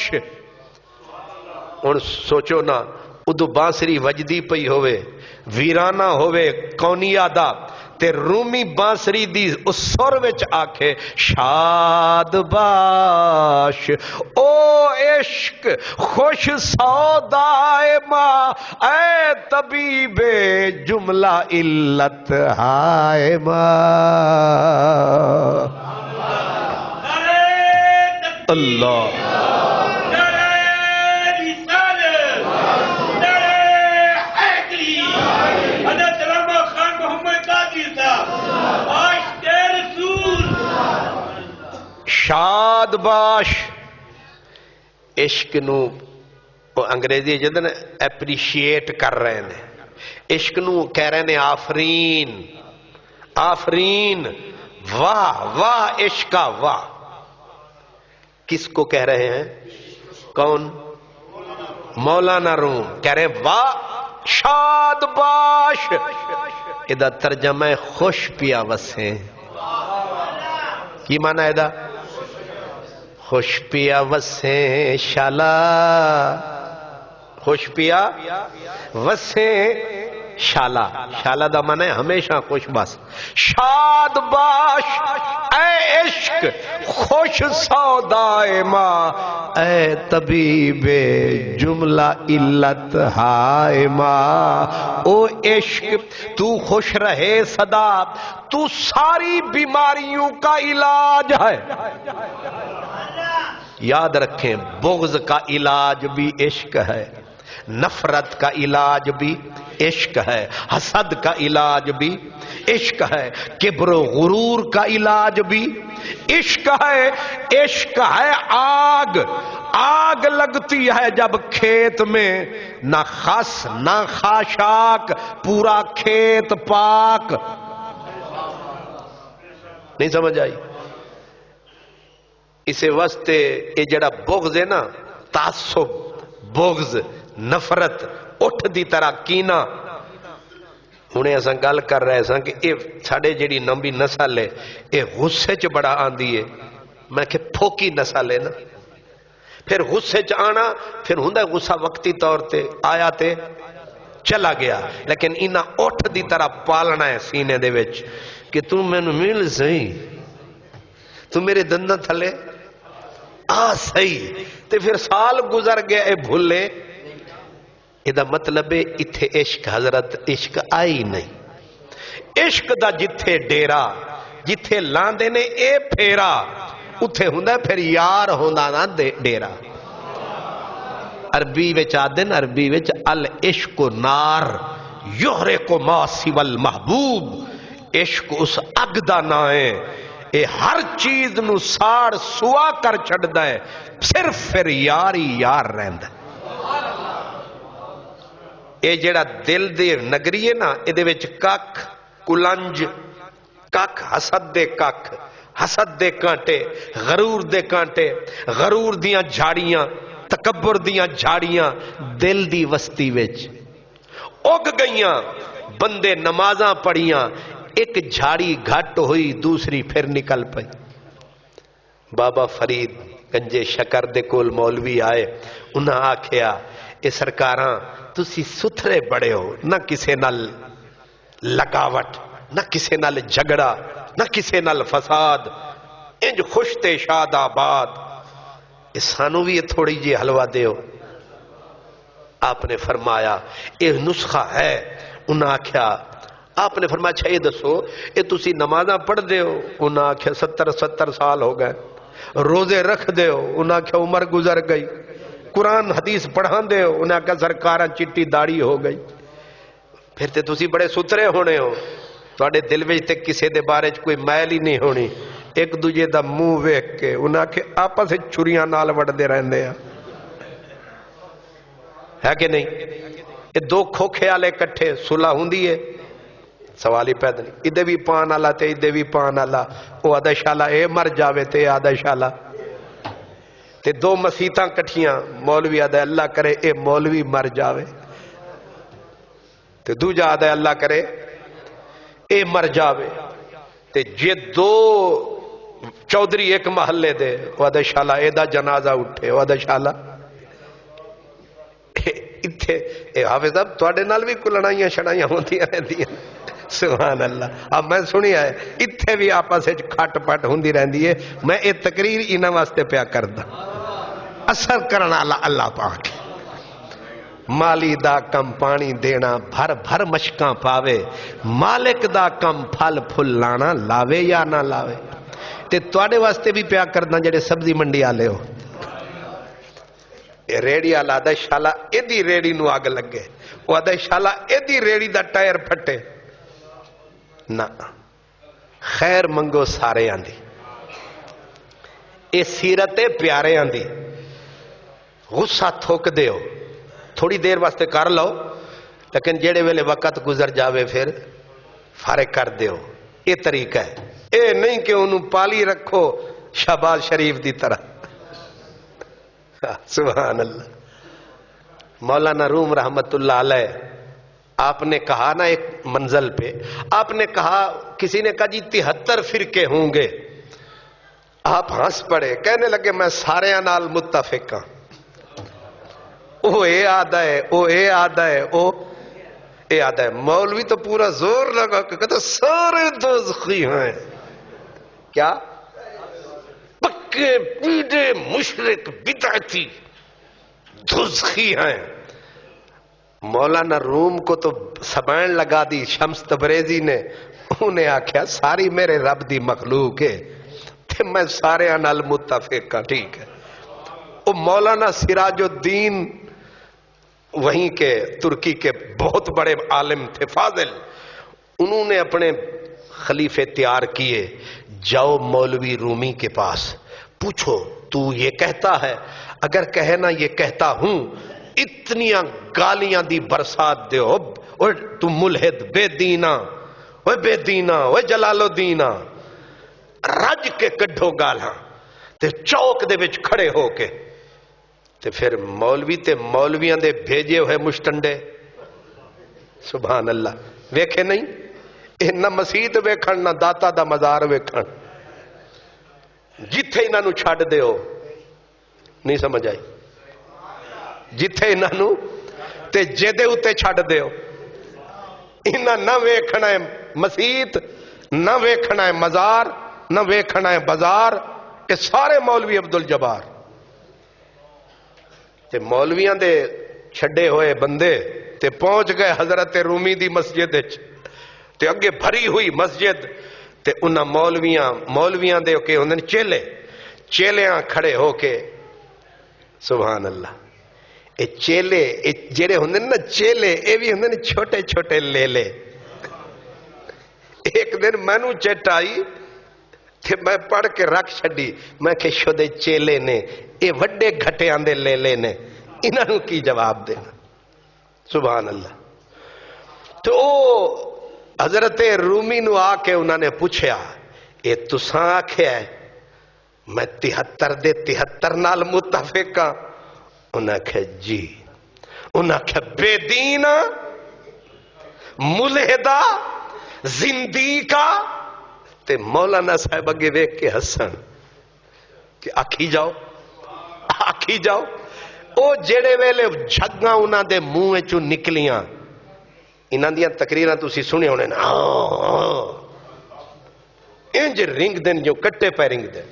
اور سوچو نا، ادو بانسری وجدی پئی ہوئے، ویرانہ ہوئے کونیا دا، تے رومی بانسری دی اس سر وچ آکھے شاد باش او عشق خوش سودائے ماں اے طبیب جملہ علت ہائے ماں اللہ شاد باش عشق نو انگریزی جدن اپریشیٹ کر رہے ہیں عشق نو کہہ رہے ہیں آفرین آفرین واہ واہ عشقہ واہ کس کو کہہ رہے ہیں کون مولانا روم کہہ رہے ہیں واہ شاد باش ادھا ترجمہ خوش پیا وسیں کی معنی ادھا خوش پیا وسیں شالا خوش پیا وسیں شالا شالا دا معنی ہمیشہ خوش بس شاد باش اے عشق خوش سودائے ماں اے طبیب جملہ علت ہائے ماں او عشق تو خوش رہے صدا تو ساری بیماریوں کا علاج ہے یاد رکھیں بغض کا علاج بھی عشق ہے نفرت کا علاج بھی عشق ہے حسد کا علاج بھی عشق ہے کبر و غرور کا علاج بھی عشق ہے عشق ہے آگ آگ لگتی ہے جب کھیت میں نہ خس نہ خاشاک پورا کھیت پاک نہیں سمجھ آئی اسے واسطے یہ جڑا بغض ہے نا تعصب بغض نفرت اٹھ دی طرح کینا ہنے ایسا گل کر رہے ہیں کہ یہ ساڑے جڑی نمبی نسل ہے یہ غصے چ بڑا آندی ہے میں کہ پھوکی نسل ہے نا پھر غصے چ آنا پھر ہوندا غصہ وقتی طور تے آیا تے چلا گیا لیکن انہاں اٹھ دی طرح پالنا ہے سینے دے وچ کہ تم مینوں مل سہی تو میرے دنداں تھلے آ صحیح تے پھر سال گزر گیا اے بھولے ادا مطلب ہے اتھے عشق حضرت عشق آئی نہیں عشق دا جتھے ڈیرا جتھے لاندے نے اے پھیرا اتھے ہوندا پھر یار ہوندا نا ڈیرا عربی وچ آدن عربی وچ العشق نار یحرق ما سوى المحبوب عشق اس اگ دا نا ہے اے ہر چیز نو ساڑ سوا کر چھڑدا ہے صرف پھر یاری یار رہندا اے جڑا دل دے نگری ہے نا اے دے وچ کک کلنج کک حسد دے کک حسد دے کانٹے غرور دے کانٹے غرور دیاں جھاڑیاں تکبر دیاں جھاڑیاں دل دی وسطی وچ اگ گئیاں بندے نمازاں پڑھیاں ایک جھاڑی گھٹ ہوئی دوسری پھر نکل پئی بابا فرید گنجے شکر دے کول مولوی آئے انہاں آکھیا اے سرکاراں تسی ستھرے بڑے ہو نہ کسے نال لگاوٹ نہ کسے نال جھگڑا نہ کسے نال فساد انج خوش تے شاد آباد سانو بھی یہ تھوڑی جی حلوہ دیو آپ نے فرمایا اے نسخہ ہے انہاں آکھیا آپ نے فرمایا اچھا یہ دسو اے تسی نمازاں پڑھ دے ہو انہاں آکھیا 70 سال ہو گئے روزے رکھ دے ہو انہاں آکھیا عمر گزر گئی قرآن حدیث پڑھان دے ہو انہاں آکھیا سرکاراں چٹی داڑھی ہو گئی پھر تے تسی بڑے سترے ہونے ہو تواڈے دل وچ تے کسے دے بارے چ کوئی میل ہی نہیں ہونی ایک دوجے دا منہ ویکھ کے انہاں آکھیا آپس وچ چھریاں نال وڑدے رہندے ہیں ہے کہ نہیں یہ دو کھوکھے والے کٹھے صلح ہوندی ہے سوال ہی پیدا نہیں ادھے بھی پان والا تے ادھے بھی پان والا وہ آدھا شالا اے مر جاوے تے آدھا شالا تے دو مسیتاں کٹھیاں مولوی آدھا اللہ کرے اے مولوی مر جاوے تے دوجا آدھا اللہ کرے اے مر جاوے تے جے دو چودھری ایک محلے دے وہ آدھا شالا اے دا جنازہ اٹھے وہ آدھا شالا اتھے اے حافظ صاحب تواڈے نال بھی کوئی لڑائیاں شڑائیاں ہوندیاں رہندیاں سبحان اللہ. اب میں سنی ہے اتنے بھی آپس کھٹ پٹ ہوندی رہندی ہے. میں یہ تقریر انہاں واسطے پیا کردا. اثر کرنا اللہ پاک. مالی دا کم پانی دینا بھر بھر مشکاں پاوے. مالک دا کم پھل پھل لانا لاوے یا نہ لاوے. تے تواڈے واسطے بھی پیا کرنا جڑے سبزی منڈی والے ہو. ریڑی والا آدھا شالا ایدی ریڑی نو اگ لگے. وہ آدھا شالا ایدی ریڑی دا ٹائر پھٹے. نہ خیر منگو سارے آندی. اے سیرت پیارے آندی. غصہ تھوک دیو تھوڑی دیر واسطے کر لو لیکن جیڑے ویلے وقت گزر جاوے پھر فارغ کر دیو. یہ طریقہ ہے. اے نہیں کہ انہوں پالی رکھو شہباز شریف دی طرح. سبحان اللہ. مولانا روم رحمت اللہ علیہ آپ نے کہا نا ایک منزل پہ آپ نے کہا کسی نے کہا جی 73 فرقے ہوں گے. آپ ہنس پڑے کہنے لگے میں سارے نال متفق ہاں. او اے آدھا ہے او اے آدھا ہے او اے آدھا ہے. مولوی تو پورا زور لگا کہ کہتا سارے دوزخی ہیں. کیا پکے پیڑے مشرک بدعتی دوزخی ہیں. مولانا روم کو تو سبائن لگا دی شمس تبریزی نے. انہیں آکھیا ساری میرے رب دی مخلوق ہے تے میں سارے نال متفق ہاں. ٹھیک ہے. وہ مولانا سراج الدین وہیں کے ترکی کے بہت بڑے عالم تھے فاضل. انہوں نے اپنے خلیفے تیار کیے. جاؤ مولوی رومی کے پاس پوچھو تو یہ کہتا ہے. اگر کہے نا یہ کہتا ہوں اتنیاں گالیاں دی برسات دے. اور تم ملحد بے دینا وہ بے دینا وہ جلال الدین رج کے کڈھو گالاں تے چوک دے وچ کھڑے ہو کے تے پھر مولوی تے مولویاں دے بھیجے ہوئے مشٹنڈے. سبحان اللہ. ویکھے نہیں نہ مسیت ویکھن نہ داتا دا مزار ویکھن. جتھے انہاں نو چھڈ دیو نہیں سمجھ آئی. جتھے انہاں نو تے جدے اتے چھڈ دیو. انہاں نہ ویکھنا ہے مسیت نہ ویکھنا ہے مزار نہ ویکھنا ہے بازار. کہ سارے مولوی عبدالجبار تے مولویاں دے چھڈے ہوئے بندے تے پہنچ گئے حضرت رومی دی مسجد تے اگے بھری ہوئی مسجد تے انہاں مولویاں دے کہ ہوندے چیلیاں کھڑے ہو کے. سبحان اللہ. اے چیلے جڑے ہوندے نا چیلے اے بھی ہوندے نے چھوٹے چھوٹے لے. ایک دن مینوں چٹ آئی تے میں پڑھ کے رکھ چھڈی. میں کہ شدے چیلے نے اے وڈے گھٹیاں دے لے نے انہاں نوں کی جواب دینا. سبحان اللہ. تو حضرت رومی نو آ کے انہوں نے پوچھا اے تساں آکھیا ہے میں 73 دے 73 نال متفق ہاں. انہاں آکھیا جی. انہاں آکھیا بے دین ملحدہ زندیقہ تے مولانا صاحب اگے ویکھ کے ہسن کہ آکھی جاؤ. او جڑے ویلے جھگاں انہاں دے منہ وچوں نکلیاں انہاں دیاں تقریراں تسی سنے ہونے نا انج رنگ دن جو کٹے پہ رنگ دن.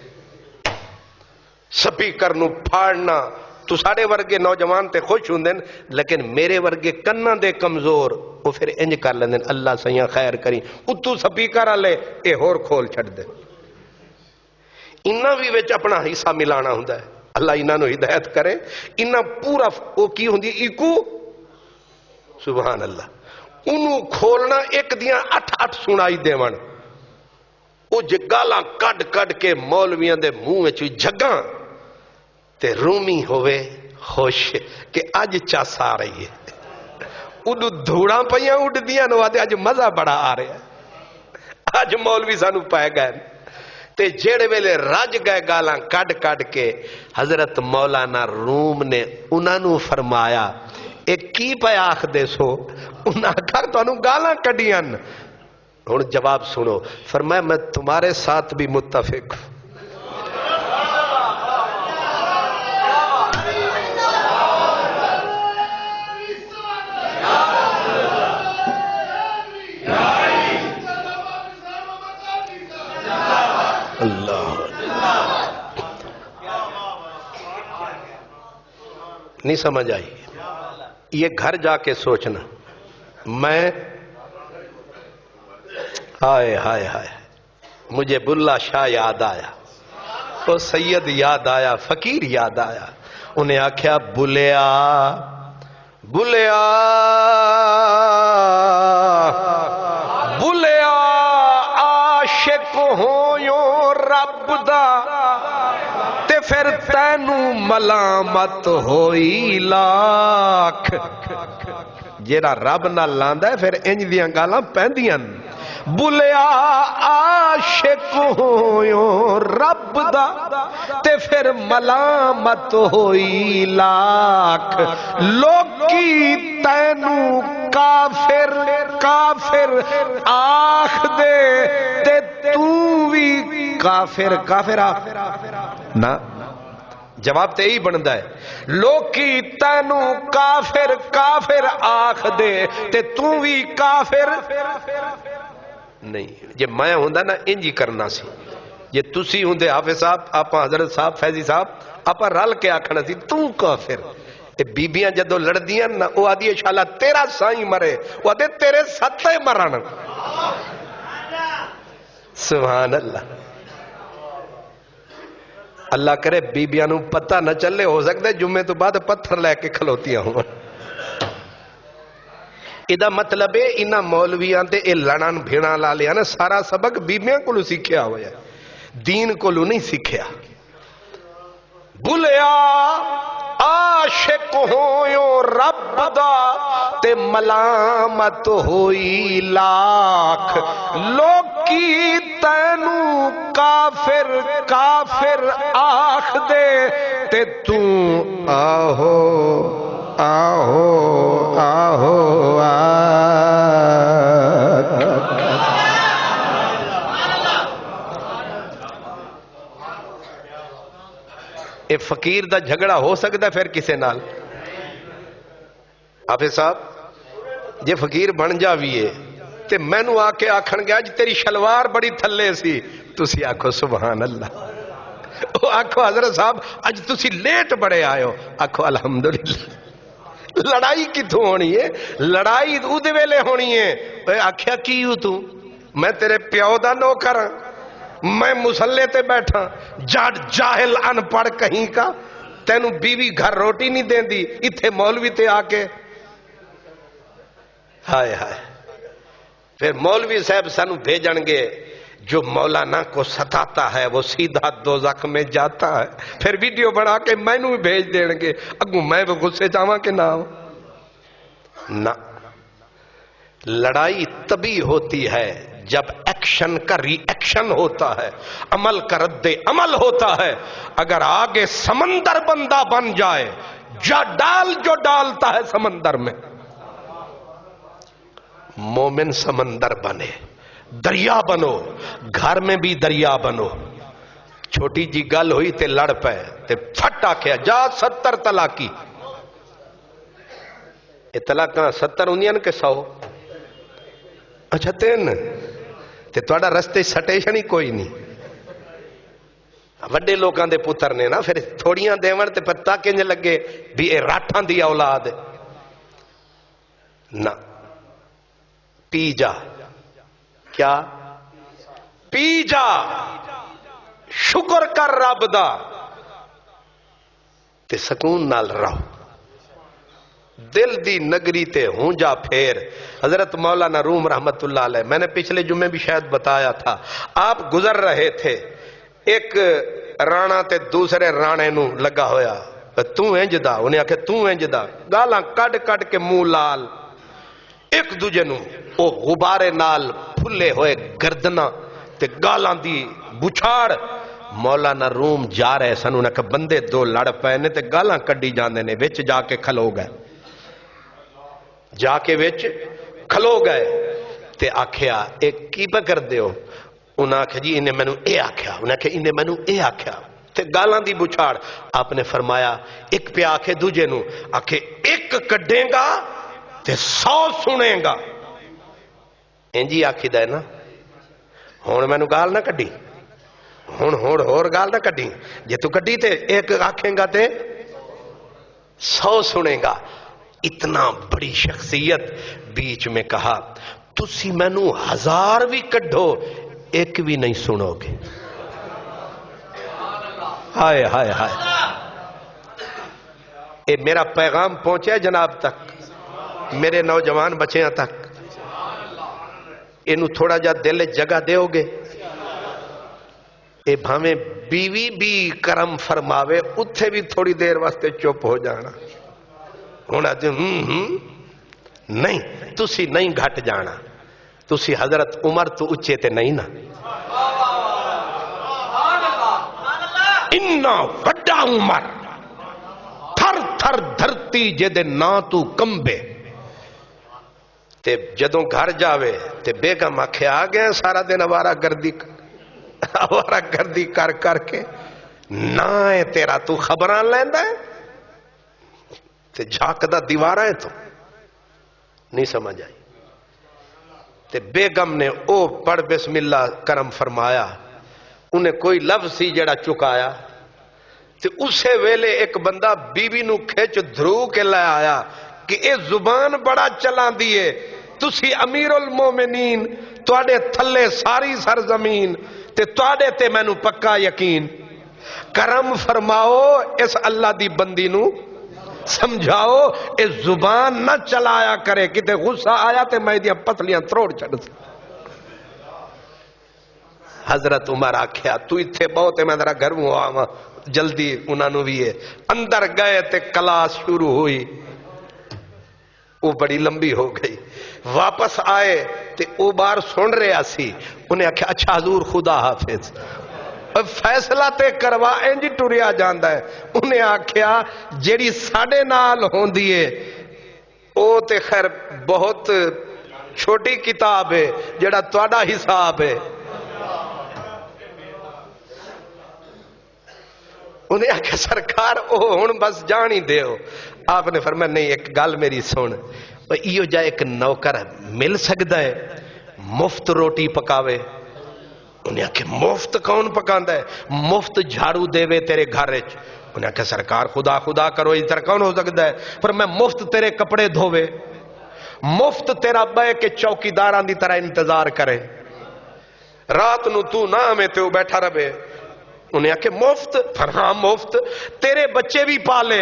سپیکر نو پھاڑنا. تو ساڑے ورگے نوجوان تے خوش ہوندے لیکن میرے ورگے کناں دے کمزور وہ پھر انج کر لیندے اللہ سیاں خیر کری اتو سپیکر والے اے ہور کھول چھڈ دے. انہاں بھی وچ اپنا حصہ ملانا ہوندا ہے. اللہ انہاں نو ہدایت کرے. انہاں پورا او کی ہوندی ایکو. سبحان اللہ. انہوں کھولنا ایک دیاں 8 سنائی دیون. او جگالاں کڈ کے مولویاں دے منہ وچ جھگاں تے رومی ہوئے خوش کہ اج چس آ رہی ہے. انہوں دھوڑاں پیاں اڈ دیاں نو آدھے اج مزہ بڑا آ رہا ہے. اج مولوی سانو پائے گئے تے جیڑے ویلے رج گئے گالاں کڈ کے حضرت مولانا روم نے انہاں نو فرمایا ایک کی پہ آخ دے سو. انہاں آکھا تو انہوں گالاں کڈیاں. ہن جواب سنو. فرمایا میں تمہارے ساتھ بھی متفق. نہیں سمجھ آئی؟ یہ گھر جا کے سوچنا. میں ہائے ہائے ہائے مجھے بلّہ شاہ یاد آیا، وہ سید یاد آیا، فقیر یاد آیا. انہیں آکھیا بلیا بلیا بلیا عاشق ہویوں رب دا تے پھر تینوں ملامت ہوئی لاکھ. جیڑا رب نہ لاندا ہے پھر انج دیاں گالاں پیندیاں. بلیا عاشق ہویوں رب دا تے پھر ملامت ہوئی لاکھ. لوکی تینوں کافر کافر آکھ دے تے تو بھی کافر کافر نہ. جواب تے ہی بندا ہے لوکی تینوں کافر کافر آکھ دے تے تو بھی کافر نہیں. جے میں ہوندا نا انجی کرنا سی. جے تسی ہوندے حافظ صاحب، آپ حضرت صاحب، فیضی صاحب، آپ رل کے آکھنا سی تو کافر. تے بیبیاں جدو لڑدیاں نا وہ آدھی شالا تیرا سائیں مرے، وہ آدھے تیرے ستے مرن. سبحان اللہ. اللہ کرے بیبیاں نو پتہ نہ چلے، ہو سکتا ہے جمعے تو بعد پتھر لے کے کھلوتیاں ہوں. ادا مطلب ہے انہاں مولویاں تے اے لڑن بھیڑاں لا لیا نا سارا سبق بیبیاں کولو سیکھیا ہویا، دین کولو نہیں سیکھیا. بلیا عاشق ہویوں رب دا تے ملامت ہوئی لاکھ. لوکی تینوں کافر کافر آکھ دے تے تو آہو آہو آہو اے فقیر دا جھگڑا ہو سکتا ہے پھر کسے نال؟ حافظ صاحب جے فقیر بن جاویے تے میں نو آ کے آکھن گیا جی تیری شلوار بڑی تھلے سی، تسی آکھو سبحان اللہ. او آکھو حضرت صاحب اج تسی لیٹ بڑے آئے ہو، آکھو الحمدللہ. لڑائی کتوں ہونی ہے؟ لڑائی اودے ویلے ہونی ہے. آکھیا کیوں تو؟ میں تیرے پیو دا نوکر ہاں، میں مسلے تے بیٹھا، جاڑ جاہل ان پڑھ کہیں کا، تینوں بیوی گھر روٹی نہیں دین دی، اتھے مولوی تے آ کے ہائے ہائے. پھر مولوی صاحب سانو بھیجن گے جو مولانا کو ستاتا ہے وہ سیدھا دوزخ میں جاتا ہے. پھر ویڈیو بنا کے میں نو بھیج دین گے، اگوں میں وہ غصے جاواں کہ نہ ہو. نہ، لڑائی تبھی ہوتی ہے جب ایکشن کا ری ایکشن ہوتا ہے، عمل کا رد عمل ہوتا ہے. اگر آگے سمندر بندہ بن جائے، جو ڈالتا ہے سمندر میں، مومن سمندر بنے، دریا بنو، گھر میں بھی دریا بنو. چھوٹی جی گل ہوئی تے لڑ پے تے پھٹ آکھیا جا 70 طلاقی. اے طلاقاں 70 ہوندیاں کہ 100؟ اچھا 3 تے تہاڈا رستے سٹیشن ہی کوئی نہیں. وڈے لوکاں دے پتر نے نا، پھر تھوڑیاں دیون تے پتہ کنج لگے بھی اے راٹھاں دی اولاد ہے. نہ، پی جا. کیا؟ پی جا، شکر کر رب دا تے سکون نال رہو. دل دی نگری تے ہوں جا پھیر. حضرت مولانا روم رحمت اللہ علیہ، میں نے پچھلے جمعے بھی شاید بتایا تھا، آپ گزر رہے تھے، ایک رانا تے دوسرے رانے نو لگا ہویا تو انج دا، انہیں آکھے تو انج دا، گالاں کڈ کڈ کے منہ لال. ایک دوجے نو او غبارے نال پھلے ہوئے گردنا تے گالاں دی بچھاڑ. مولانا روم جا رہے سن، انہیں کہ بندے دو لڑ پے نے تے گالاں کڈی جاندے نے، وچ جا کے کھلو گئے، جا کے وچ کھلو گئے تے آکھیا ایک کی پہ کر دیو؟ انہیں آکھیا جی انہیں مینوں اے آکھیا، انہیں آکھیا انہیں مینوں اے آکھیا تے گالاں دی بچھاڑ. آپ نے فرمایا ایک پہ آکھے دوجے نو، آکھے ایک کڈیں گا تے 100 سنے گا. انجی آکھی دے نا، ہون مینوں گال نہ کڈی، ہون ہور گال نہ کڈی، جے تو کڈی تے ایک آکھیں گا تے 100 سنے گا. اتنا بڑی شخصیت بیچ میں کہا تسی مینو 1000 بھی کڈھو ایک بھی نہیں سنو گے. ہائے ہائے ہائے. اے میرا پیغام پہنچا جناب تک, میرے نوجوان بچیاں تک. اینو تھوڑا جا دل جگہ دیو گے. اے بھاویں بیوی بھی کرم فرماوے اتھے بھی تھوڑی دیر واسطے چپ ہو جانا. ہونا جو نہیں تسی نہیں گھٹ جانا. تسی حضرت عمر تو اچے تے نہیں نا. انہا وڈا عمر تھر تھر دھرتی جدے نا تو کمبے. تے جدوں گھر جاوے تے بیگم آکھے آ گئے سارا دن آوارہ گردی کر کر کے نا ہے تیرا تو خبران لیندا ہے تے جھاکدہ دیوارہ ہے تو نہیں سمجھ آئی. تے بیگم نے او پڑھ بسم اللہ کرم فرمایا. انہیں کوئی لفظ سی جڑا چکایا تے اسے ویلے ایک بندہ بیوی نو کھچ دھرو کے لے آیا کہ اے زبان بڑا چلان دیئے. تسی امیر المومنین تواڈے تھلے ساری سرزمین تے تواڈے تے مینو پکا یقین. کرم فرماؤ اس اللہ دی بندی نو سمجھاؤ اے زبان نہ چلایا کرے کتے غصہ آیا تے میں دیاں پتلیاں تروڑ چھڑ. حضرت عمر آکھیا تو اتھے بہت ہے میں ذرا گھر ہوں آواں جلدی. انہاں نو بھی ہے اندر گئے تے کلاس شروع ہوئی. وہ بڑی لمبی ہو گئی. واپس آئے تے او بار سن رہے اسی. انہیں آکھیا اچھا حضور خدا حافظ. فیصلہ تے کروا انج ٹریا جاندا ہے. انہیں آکھیا جیڑی ساڈے نال ہوندی ہے او تے خیر بہت چھوٹی کتاب ہے جڑا تواڈا حساب ہے. انہیں آکھیا سرکار او ہن بس جان ہی دیو. آپ نے فرمایا نہیں ایک گل میری سن. ایو جا ایک نوکر مل سکتا ہے مفت روٹی پکاوے. انہیں آکھیا مفت کون پکاندا ہے؟ مفت جھاڑو دے وے تیرے گھر وچ. انہیں آکھیا سرکار خدا کرو اس طرح کون ہو سکتا ہے؟ پر میں مفت تیرے کپڑے دھووے, مفت تیرا بے کے چوکیداراں دی طرح انتظار کرے, رات نو تو نہ ہمیں تے وہ بیٹھا رہے. انہیں آکھے مفت؟ ہاں مفت. تیرے بچے بھی پالے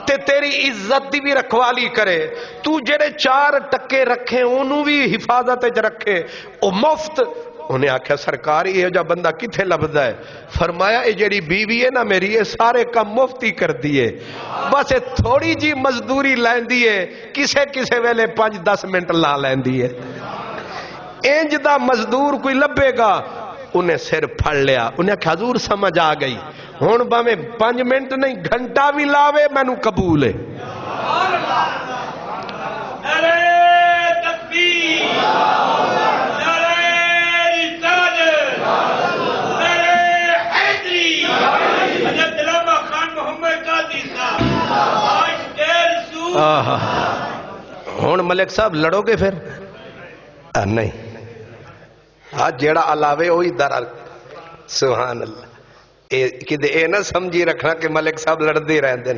تے تیری عزت دی بھی رکھوالی کرے, تو جڑے 4 ٹکے رکھے انہوں بھی حفاظت وچ رکھے, او مفت. انہیں آکھیا سرکار یہ جا بندہ کتھے لبدا ہے؟ فرمایا اے جڑی بیوی ہے نا میری یہ سارے کام مفتی کر دیے, بس تھوڑی جی مزدوری لیندی ہے, کسے ویلے 5-10 منٹ لا لیندی ہے. انج دا مزدور کوئی لبے گا. انہیں سر پھڑ لیا. انہیں کہا حضور سمجھ آ گئی ہون باویں 5 منٹ نہیں گھنٹہ بھی لاوے مینو قبول ہے. ہون ملک صاحب لڑو گے پھر؟ نہیں آج جیڑا علاوے ہوئی درال. سبحان اللہ. اے نہ سمجھی رکھنا کہ ملک صاحب لڑ دے رہن دیں.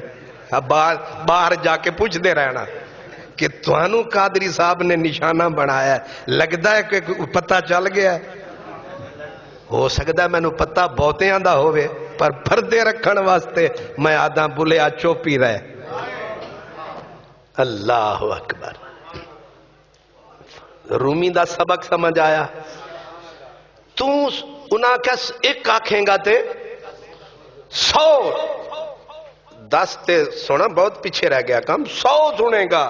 باہر جا کے پوچھ دے رہنا کہ توانو قادری صاحب نے نشانہ بنایا ہے, لگتا ہے کہ پتہ چل گیا ہے. ہو سکتا ہے میں نو پتہ بہتے آندہ ہوئے پر پردے رکھن واسطے میں آدھا بلیا چوپی رہے. اللہ اکبر. رومی دا سبق سمجھ آیا. تو انہاں کس ایک آکھیں گا تے 100 10 تے سونا بہت پیچھے رہ گیا کام 100 سنے گا.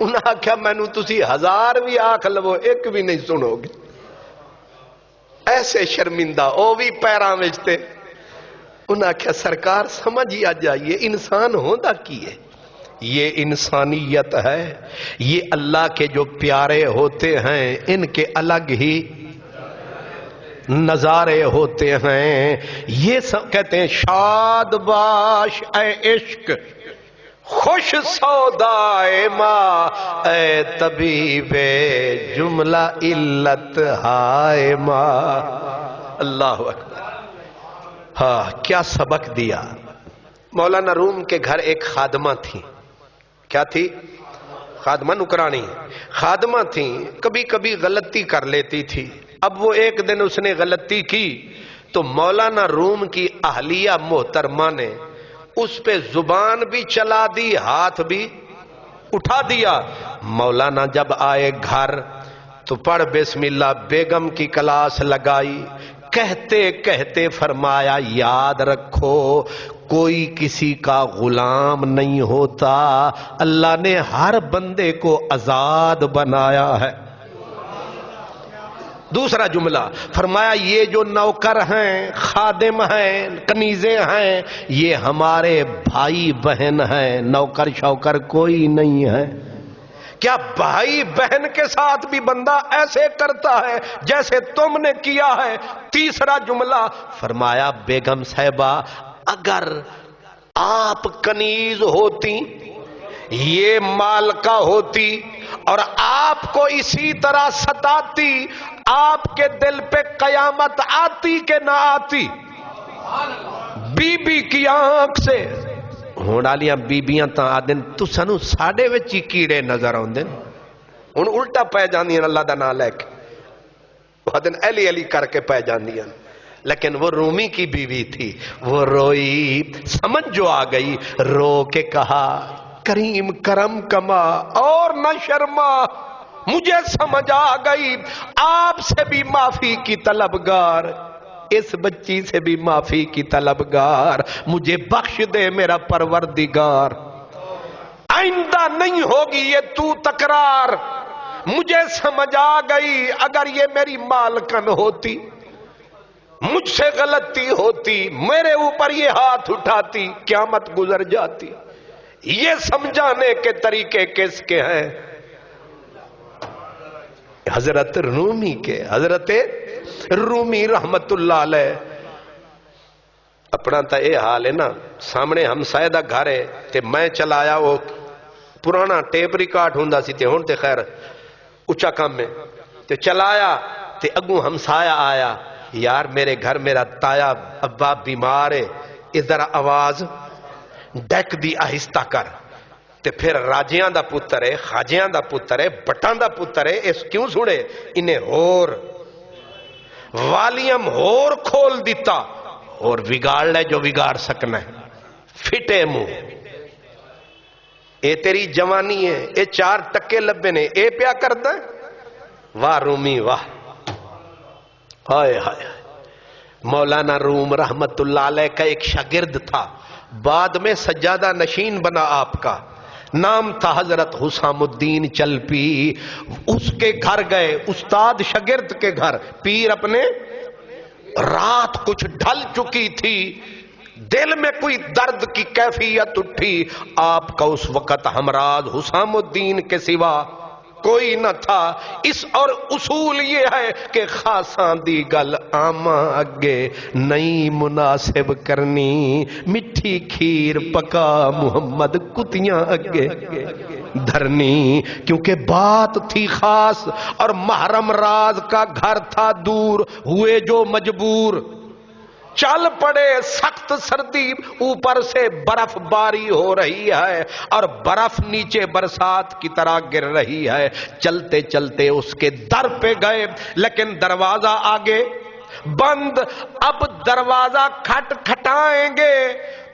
انہاں آکھیا میں نو تسی 1000 بھی آکھ لو ایک بھی نہیں سنو گے. ایسے شرمندہ او بھی پیراں وچ تے. انہاں آکھیا سرکار سمجھ ہی آ جائیے انسان ہوندا کی ہے؟ یہ انسانیت ہے. یہ اللہ کے جو پیارے ہوتے ہیں ان کے الگ ہی نظارے ہوتے ہیں. یہ سب کہتے ہیں شاد باش اے عشق خوش سودائے ماں اے طبیب جملہ علت ہائے ماں. اللہ اکبر. ہاں کیا سبق دیا. مولانا روم کے گھر ایک خادمہ تھی. کیا تھی؟ خادمہ، نکرانی خادمہ تھی. کبھی کبھی غلطی کر لیتی تھی. اب وہ ایک دن اس نے غلطی کی تو مولانا روم کی اہلیہ محترمہ نے اس پہ زبان بھی چلا دی، ہاتھ بھی اٹھا دیا. مولانا جب آئے گھر تو پڑھ بسم اللہ، بیگم کی کلاس لگائی. کہتے کہتے فرمایا یاد رکھو کوئی کسی کا غلام نہیں ہوتا، اللہ نے ہر بندے کو آزاد بنایا ہے. دوسرا جملہ فرمایا یہ جو نوکر ہیں، خادم ہیں، کنیزیں ہیں، یہ ہمارے بھائی بہن ہیں، نوکر شوکر کوئی نہیں ہے. کیا بھائی بہن کے ساتھ بھی بندہ ایسے کرتا ہے جیسے تم نے کیا ہے؟ تیسرا جملہ فرمایا بیگم صاحبہ اگر آپ کنیز ہوتی، یہ مالکہ ہوتی اور آپ کو اسی طرح ستاتی، آپ کے دل پہ قیامت آتی کہ نہ آتی؟ بی بی کی آنکھ سے ہون والیاں بیبیاں تاں آدن تو سانو ساڈے وچ ہی کیڑے نظر آندے، ہن الٹا پے جاندیاں اللہ دا نام لے کے، آدن ایلی ایلی کر کے پے جاندیاں. لیکن وہ رومی کی بیوی تھی، وہ روئی، سمجھ جو آ گئی، رو کے کہا کریم کرم کما اور نہ شرما، مجھے سمجھ آ گئی آپ سے بھی معافی کی طلبگار، اس بچی سے بھی معافی کی طلبگار، مجھے بخش دے میرا پروردگار، آئندہ نہیں ہوگی یہ تو تکرار. مجھے سمجھ آ گئی اگر یہ میری مالکن ہوتی، مجھ سے غلطی ہوتی، میرے اوپر یہ ہاتھ اٹھاتی، قیامت گزر جاتی. یہ سمجھانے کے طریقے کس کے ہیں؟ حضرت رومی کے. حضرت رومی رحمت اللہ علیہ. اپنا تا اے حال ہے نا، سامنے ہمسائے دا گھر ہے تے میں چلایا وہ پرانا ٹیپ ریکارڈ ہوندا سی تے ہن تے خیر اچھا کام میں تے چلایا تے اگوں ہمسایا آیا، یار میرے گھر میرا تایا ابا بیمار ہے، اس ذرا آواز ڈیک دی آہستہ کر. تے پھر راجیاں دا پتر ہے، خاجیاں دا پتر ہے، بٹاں دا پتر ہے، اس کیوں سنے انہیں ہور والیم ہور کھول دیتا اور بگاڑ لے جو بگاڑ سکنا ہے. فٹے منہ اے تیری جوانی ہے، اے 4 ٹکے لبے نے، اے پیا کرتا ہے. واہ رومی واہ، ہائے ہائے. مولانا روم رحمت اللہ علیہ کا ایک شاگرد تھا، بعد میں سجادہ نشین بنا، آپ کا نام تھا حضرت حسام الدین چلپی. اس کے گھر گئے، استاد شاگرد کے گھر، پیر اپنے. رات کچھ ڈھل چکی تھی، دل میں کوئی درد کی کیفیت اٹھی. آپ کا اس وقت ہمراز حسام الدین کے سوا کوئی نہ تھا. اس اور اصول یہ ہے کہ خاصاں دی گل آما اگے نہیں مناسب کرنی، مٹھی کھیر پکا محمد کتیاں اگے دھرنی. کیونکہ بات تھی خاص اور محرم راز کا گھر تھا دور، ہوئے جو مجبور چل پڑے. سخت سردی، اوپر سے برف باری ہو رہی ہے اور برف نیچے برسات کی طرح گر رہی ہے. چلتے چلتے اس کے در پہ گئے لیکن دروازہ آگے بند. اب دروازہ کھٹکھٹائیں گے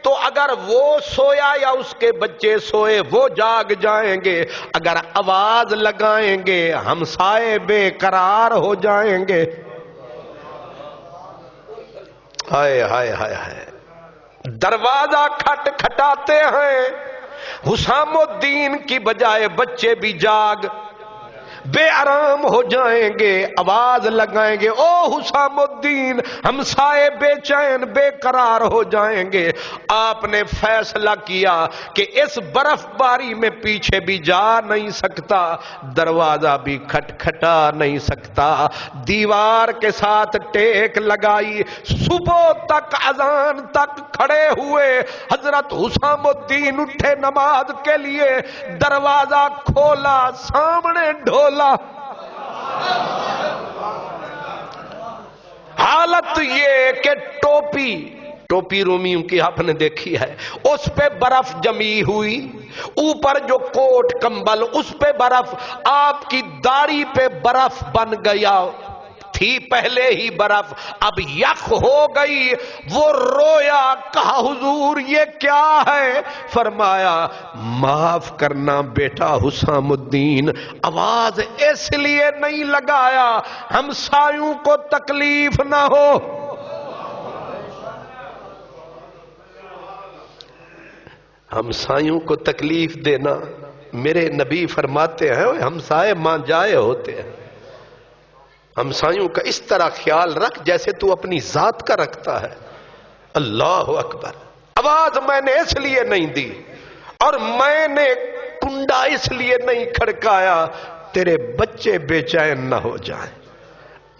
تو اگر وہ سویا یا اس کے بچے سوئے وہ جاگ جائیں گے، اگر آواز لگائیں گے ہمسائے بے قرار ہو جائیں گے. ہائے ہائے ہائے ہائے. دروازہ کھٹکھٹاتے ہیں، حسام الدین کی بجائے بچے بھی جاگ بے آرام ہو جائیں گے. آواز لگائیں گے او حسام الدین، ہمسائے بے چین بے قرار ہو جائیں گے. آپ نے فیصلہ کیا کہ اس برف باری میں پیچھے بھی جا نہیں سکتا، دروازہ بھی کھٹکھٹا نہیں سکتا. دیوار کے ساتھ ٹیک لگائی، صبح تک اذان تک کھڑے ہوئے. حضرت حسام الدین اٹھے نماز کے لیے، دروازہ کھولا، سامنے ڈھولا. حالت یہ کہ ٹوپی ٹوپی رومیوں کی آپ نے دیکھی ہے، اس پہ برف جمی ہوئی، اوپر جو کوٹ کمبل اس پہ برف، آپ کی داڑھی پہ برف بن گیا، تھی پہلے ہی برف اب یخ ہو گئی۔ وہ رویا، کہا حضور یہ کیا ہے؟ فرمایا معاف کرنا بیٹا حسام الدین، آواز اس لیے نہیں لگایا ہمسایوں کو تکلیف نہ ہو۔ ہمسایوں کو تکلیف دینا، میرے نبی فرماتے ہیں ہمسائے ماں جائے ہوتے ہیں، ہمسایوں کا اس طرح خیال رکھ جیسے تو اپنی ذات کا رکھتا ہے۔ اللہ اکبر۔ آواز میں نے اس لیے نہیں دی اور میں نے کنڈا اس لیے نہیں کھڑکایا تیرے بچے بے چین نہ ہو جائیں۔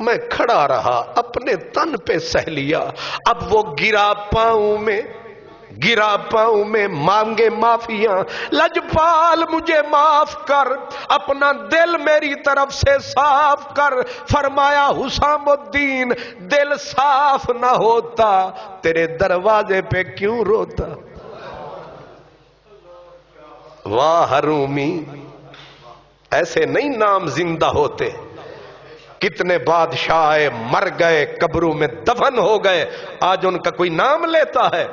میں کھڑا رہا، اپنے تن پہ سہ لیا، اب وہ گرا پاؤں میں مانگے معافیاں، لجپال مجھے معاف کر، اپنا دل میری طرف سے صاف کر۔ فرمایا حسام الدین دل صاف نہ ہوتا تیرے دروازے پہ کیوں روتا؟ واہ رومی، ایسے نہیں نام زندہ ہوتے، کتنے بادشاہ مر گئے قبروں میں دفن ہو گئے، آج ان کا کوئی نام لیتا ہے؟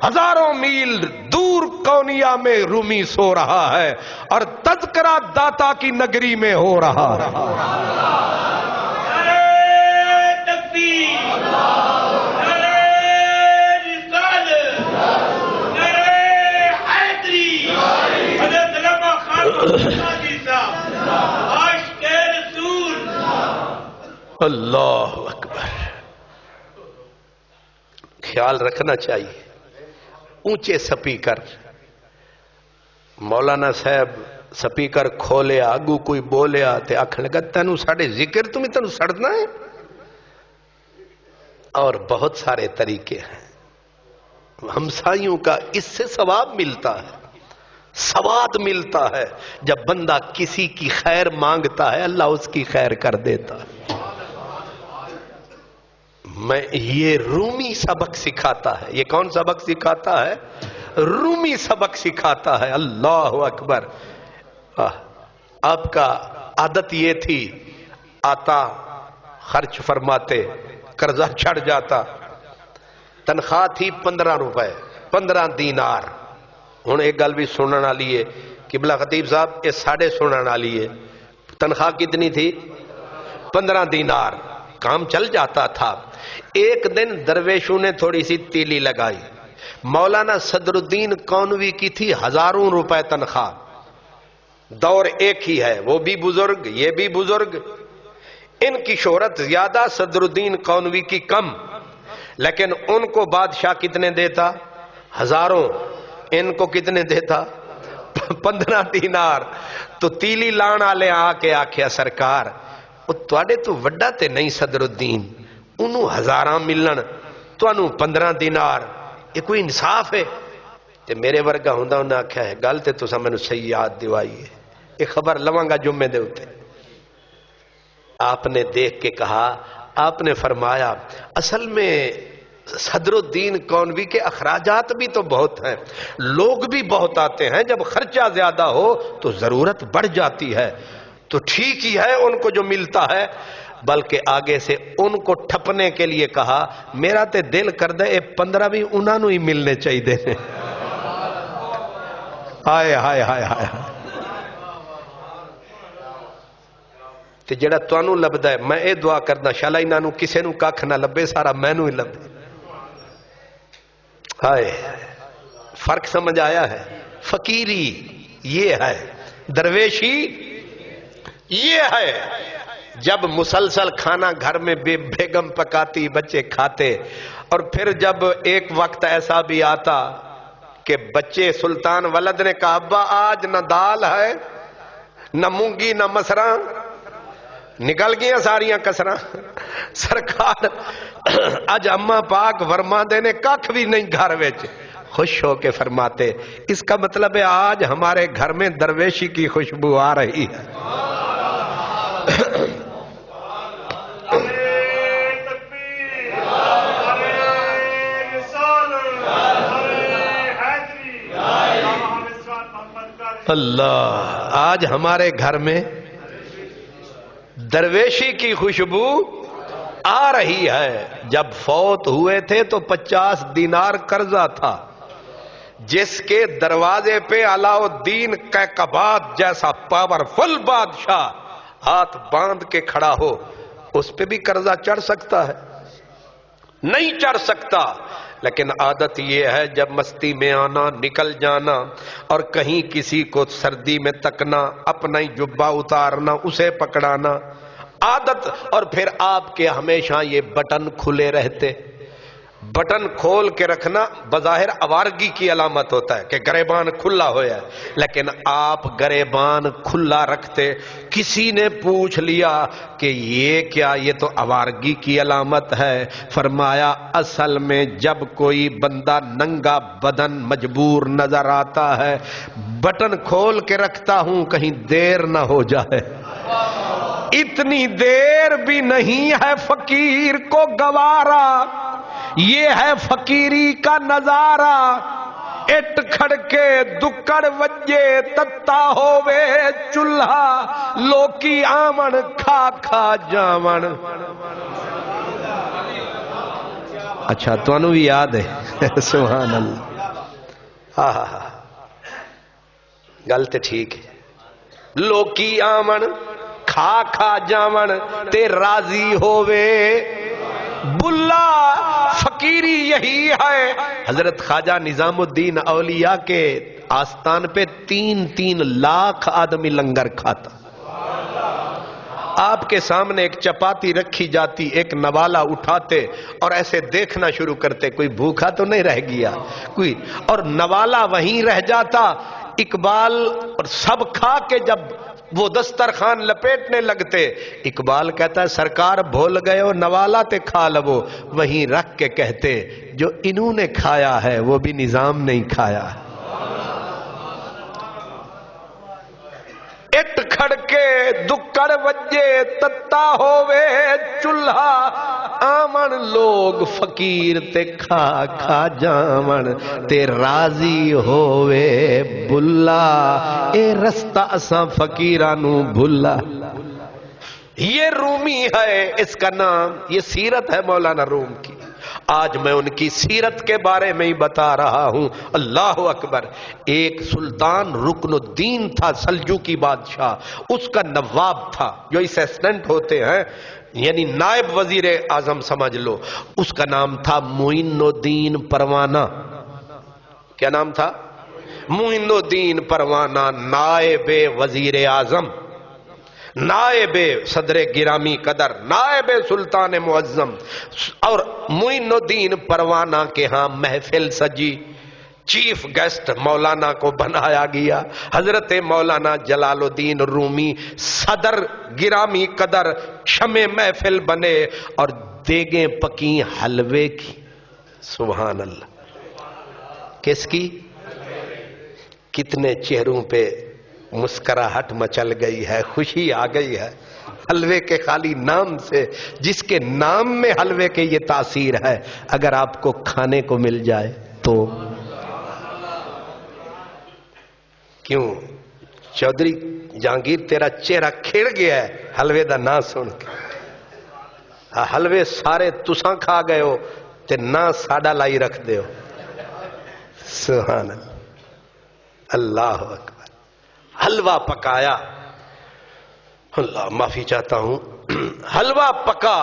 ہزاروں میل دور کونیا میں رومی سو رہا ہے اور تذکرہ داتا کی نگری میں ہو رہا ہے۔ اللہ اکبر۔ خیال رکھنا چاہیے، اونچے سپیکر، مولانا صاحب سپیکر کھولے آگو کوئی بولیا تے آکھن لگا تینوں ساڑھے ذکر تمہیں تینوں سڑنا ہے۔ اور بہت سارے طریقے ہیں، ہمسائیوں کا اس سے ثواب ملتا ہے، سواد ملتا ہے۔ جب بندہ کسی کی خیر مانگتا ہے اللہ اس کی خیر کر دیتا ہے۔ میں یہ رومی سبق سکھاتا ہے، یہ کون سبق سکھاتا ہے؟ رومی سبق سکھاتا ہے۔ اللہ اکبر۔ آپ کا عادت یہ تھی، آتا خرچ فرماتے، قرضہ چڑھ جاتا، تنخواہ تھی 15 روپے، 15 دینار۔ ہن ایک گل بھی سننے والی ہے، قبلہ خطیب صاحب یہ ساڑھے سننے والی ہے، تنخواہ کتنی تھی؟ 15 دینار۔ کام چل جاتا تھا۔ ایک دن درویشوں نے تھوڑی سی تیلی لگائی، مولانا صدر الدین کونوی کی تھی 1000 روپے تنخواہ، دور ایک ہی ہے، وہ بھی بزرگ یہ بھی بزرگ، ان کی شہرت زیادہ صدر الدین کونوی کی کم، لیکن ان کو بادشاہ کتنے دیتا؟ 1000، ان کو کتنے دیتا؟ 15 دینار۔ تو تیلی لان والے آ کے آکھیا سرکار وہ تواڈے تو وڈا تے نہیں صدر الدین، انہوں 1000 ملن تانوں 15 دینار، یہ کوئی انصاف ہے؟ تے میرے ورگا ہوندا انہاں آکھیا ہے گل تے تساں مینوں صحیح یاد دوائی ہے، یہ خبر لواں گا جمعے دے اوتے۔ آپ نے دیکھ کے کہا، آپ نے فرمایا اصل میں صدر الدین کونوی کے اخراجات بھی تو بہت ہیں، لوگ بھی بہت آتے ہیں، جب خرچہ زیادہ ہو تو ضرورت بڑھ جاتی ہے، تو ٹھیک ہی ہے ان کو جو ملتا ہے، بلکہ آگے سے ان کو ٹھپنے کے لیے کہا میرا تے دل کر دے 15 بھی انہاں نوں ہی ملنے چاہیے۔ ہائے ہائے ہائے ہائے۔ تے جڑا تانوں لبدا ہے میں اے دعا کرنا شالا انہاں نوں کسے نوں ککھ نہ لبے، سارا مینوں ہی لبے۔ ہائے، فرق سمجھ آیا ہے؟ فقیری یہ ہے، درویشی یہ ہے۔ جب مسلسل کھانا گھر میں بیگم پکاتی، بچے کھاتے، اور پھر جب ایک وقت ایسا بھی آتا کہ بچے سلطان ولد نے کہا ابا آج نہ دال ہے نہ مونگی نہ مسراں، نکل گیا ساریاں کسراں، سرکار اج اما پاک فرماندے نے ککھ بھی نہیں گھر وچ، خوش ہو کے فرماتے اس کا مطلب ہے آج ہمارے گھر میں درویشی کی خوشبو آ رہی ہے۔ اللہ، آج ہمارے گھر میں درویشی کی خوشبو آ رہی ہے۔ جب فوت ہوئے تھے تو 50 دینار قرضہ تھا، جس کے دروازے پہ علاء الدین کیقباد جیسا پاورفل بادشاہ ہاتھ باندھ کے کھڑا ہو، اس پہ بھی قرضہ چڑھ سکتا ہے؟ نہیں چڑھ سکتا۔ لیکن عادت یہ ہے جب مستی میں آنا، نکل جانا، اور کہیں کسی کو سردی میں تکنا، اپنا ہی جبہ اتارنا، اسے پکڑانا، عادت۔ اور پھر آپ کے ہمیشہ یہ بٹن کھلے رہتے۔ بٹن کھول کے رکھنا بظاہر آوارگی کی علامت ہوتا ہے کہ گریبان کھلا ہوا ہے، لیکن آپ گریبان کھلا رکھتے۔ کسی نے پوچھ لیا کہ یہ کیا؟ یہ تو آوارگی کی علامت ہے۔ فرمایا اصل میں جب کوئی بندہ ننگا بدن مجبور نظر آتا ہے، بٹن کھول کے رکھتا ہوں کہیں دیر نہ ہو جائے۔ اتنی دیر بھی نہیں ہے فقیر کو گوارا، یہ ہے فقیری کا نظارہ۔ اٹ کھڑکے دکڑ وجے تتا ہووے چولہا، لوکی آمن کھا کھا جاون۔ اچھا تانوں بھی یاد ہے؟ سبحان اللہ۔ ہاں گل تے ٹھیک ہے۔ لوکی آمن کھا کھا جاون تے راضی ہووے بلا۔ فقیری یہی ہے۔ حضرت خواجہ نظام الدین اولیاء کے آستان پہ 3 لاکھ آدمی لنگر کھاتا۔ آپ کے سامنے ایک چپاتی رکھی جاتی، ایک نوالا اٹھاتے اور ایسے دیکھنا شروع کرتے کوئی بھوکا تو نہیں رہ گیا کوئی، اور نوالا وہیں رہ جاتا۔ اقبال اور سب کھا کے جب وہ دسترخوان لپیٹنے لگتے، اقبال کہتا ہے سرکار بھول گئے ہو نوالا تے کھا لو۔ وہیں رکھ کے کہتے جو انہوں نے کھایا ہے وہ بھی نظام نہیں کھایا۔ اٹ کھڑ کے دکڑ وجے تتا ہووے چولہا، آمن لوگ فقیر تے کھا کھا جاون تے راضی ہووے بلا۔ اے رستہ اساں فقیرانو بھلا۔ یہ رومی ہے، اس کا نام، یہ سیرت ہے مولانا روم کی۔ آج میں ان کی سیرت کے بارے میں ہی بتا رہا ہوں۔ اللہ اکبر۔ ایک سلطان رکن الدین تھا سلجوقی بادشاہ، اس کا نواب تھا، جو اسسٹنٹ ہوتے ہیں یعنی نائب وزیر اعظم سمجھ لو۔ اس کا نام تھا معین الدین پروانہ۔ کیا نام تھا؟ معین الدین پروانہ، نائب وزیر اعظم، نائب صدر گرامی قدر، نائب سلطان معظم۔ اور معین الدین پروانہ کے ہاں محفل سجی، چیف گیسٹ مولانا کو بنایا گیا۔ حضرت مولانا جلال الدین رومی صدر گرامی قدر شمع محفل بنے اور دیگیں پکی حلوے کی۔ سبحان اللہ۔ کس کی؟ کتنے چہروں پہ مسکراہٹ مچل گئی ہے، خوشی آ گئی ہے حلوے کے خالی نام سے۔ جس کے نام میں حلوے کے یہ تاثیر ہے، اگر آپ کو کھانے کو مل جائے تو کیوں چودھری جہانگیر تیرا چہرہ کھڑ گیا ہے حلوے دا نام سن کے؟ حلوے سارے تساں کھا گئے ہو تے نہ ساڈا لائی رکھ دے ہو۔ سبحان اللہ۔ اللہ اکبر۔ حلوہ پکایا، اللہ معافی چاہتا ہوں، حلوہ پکا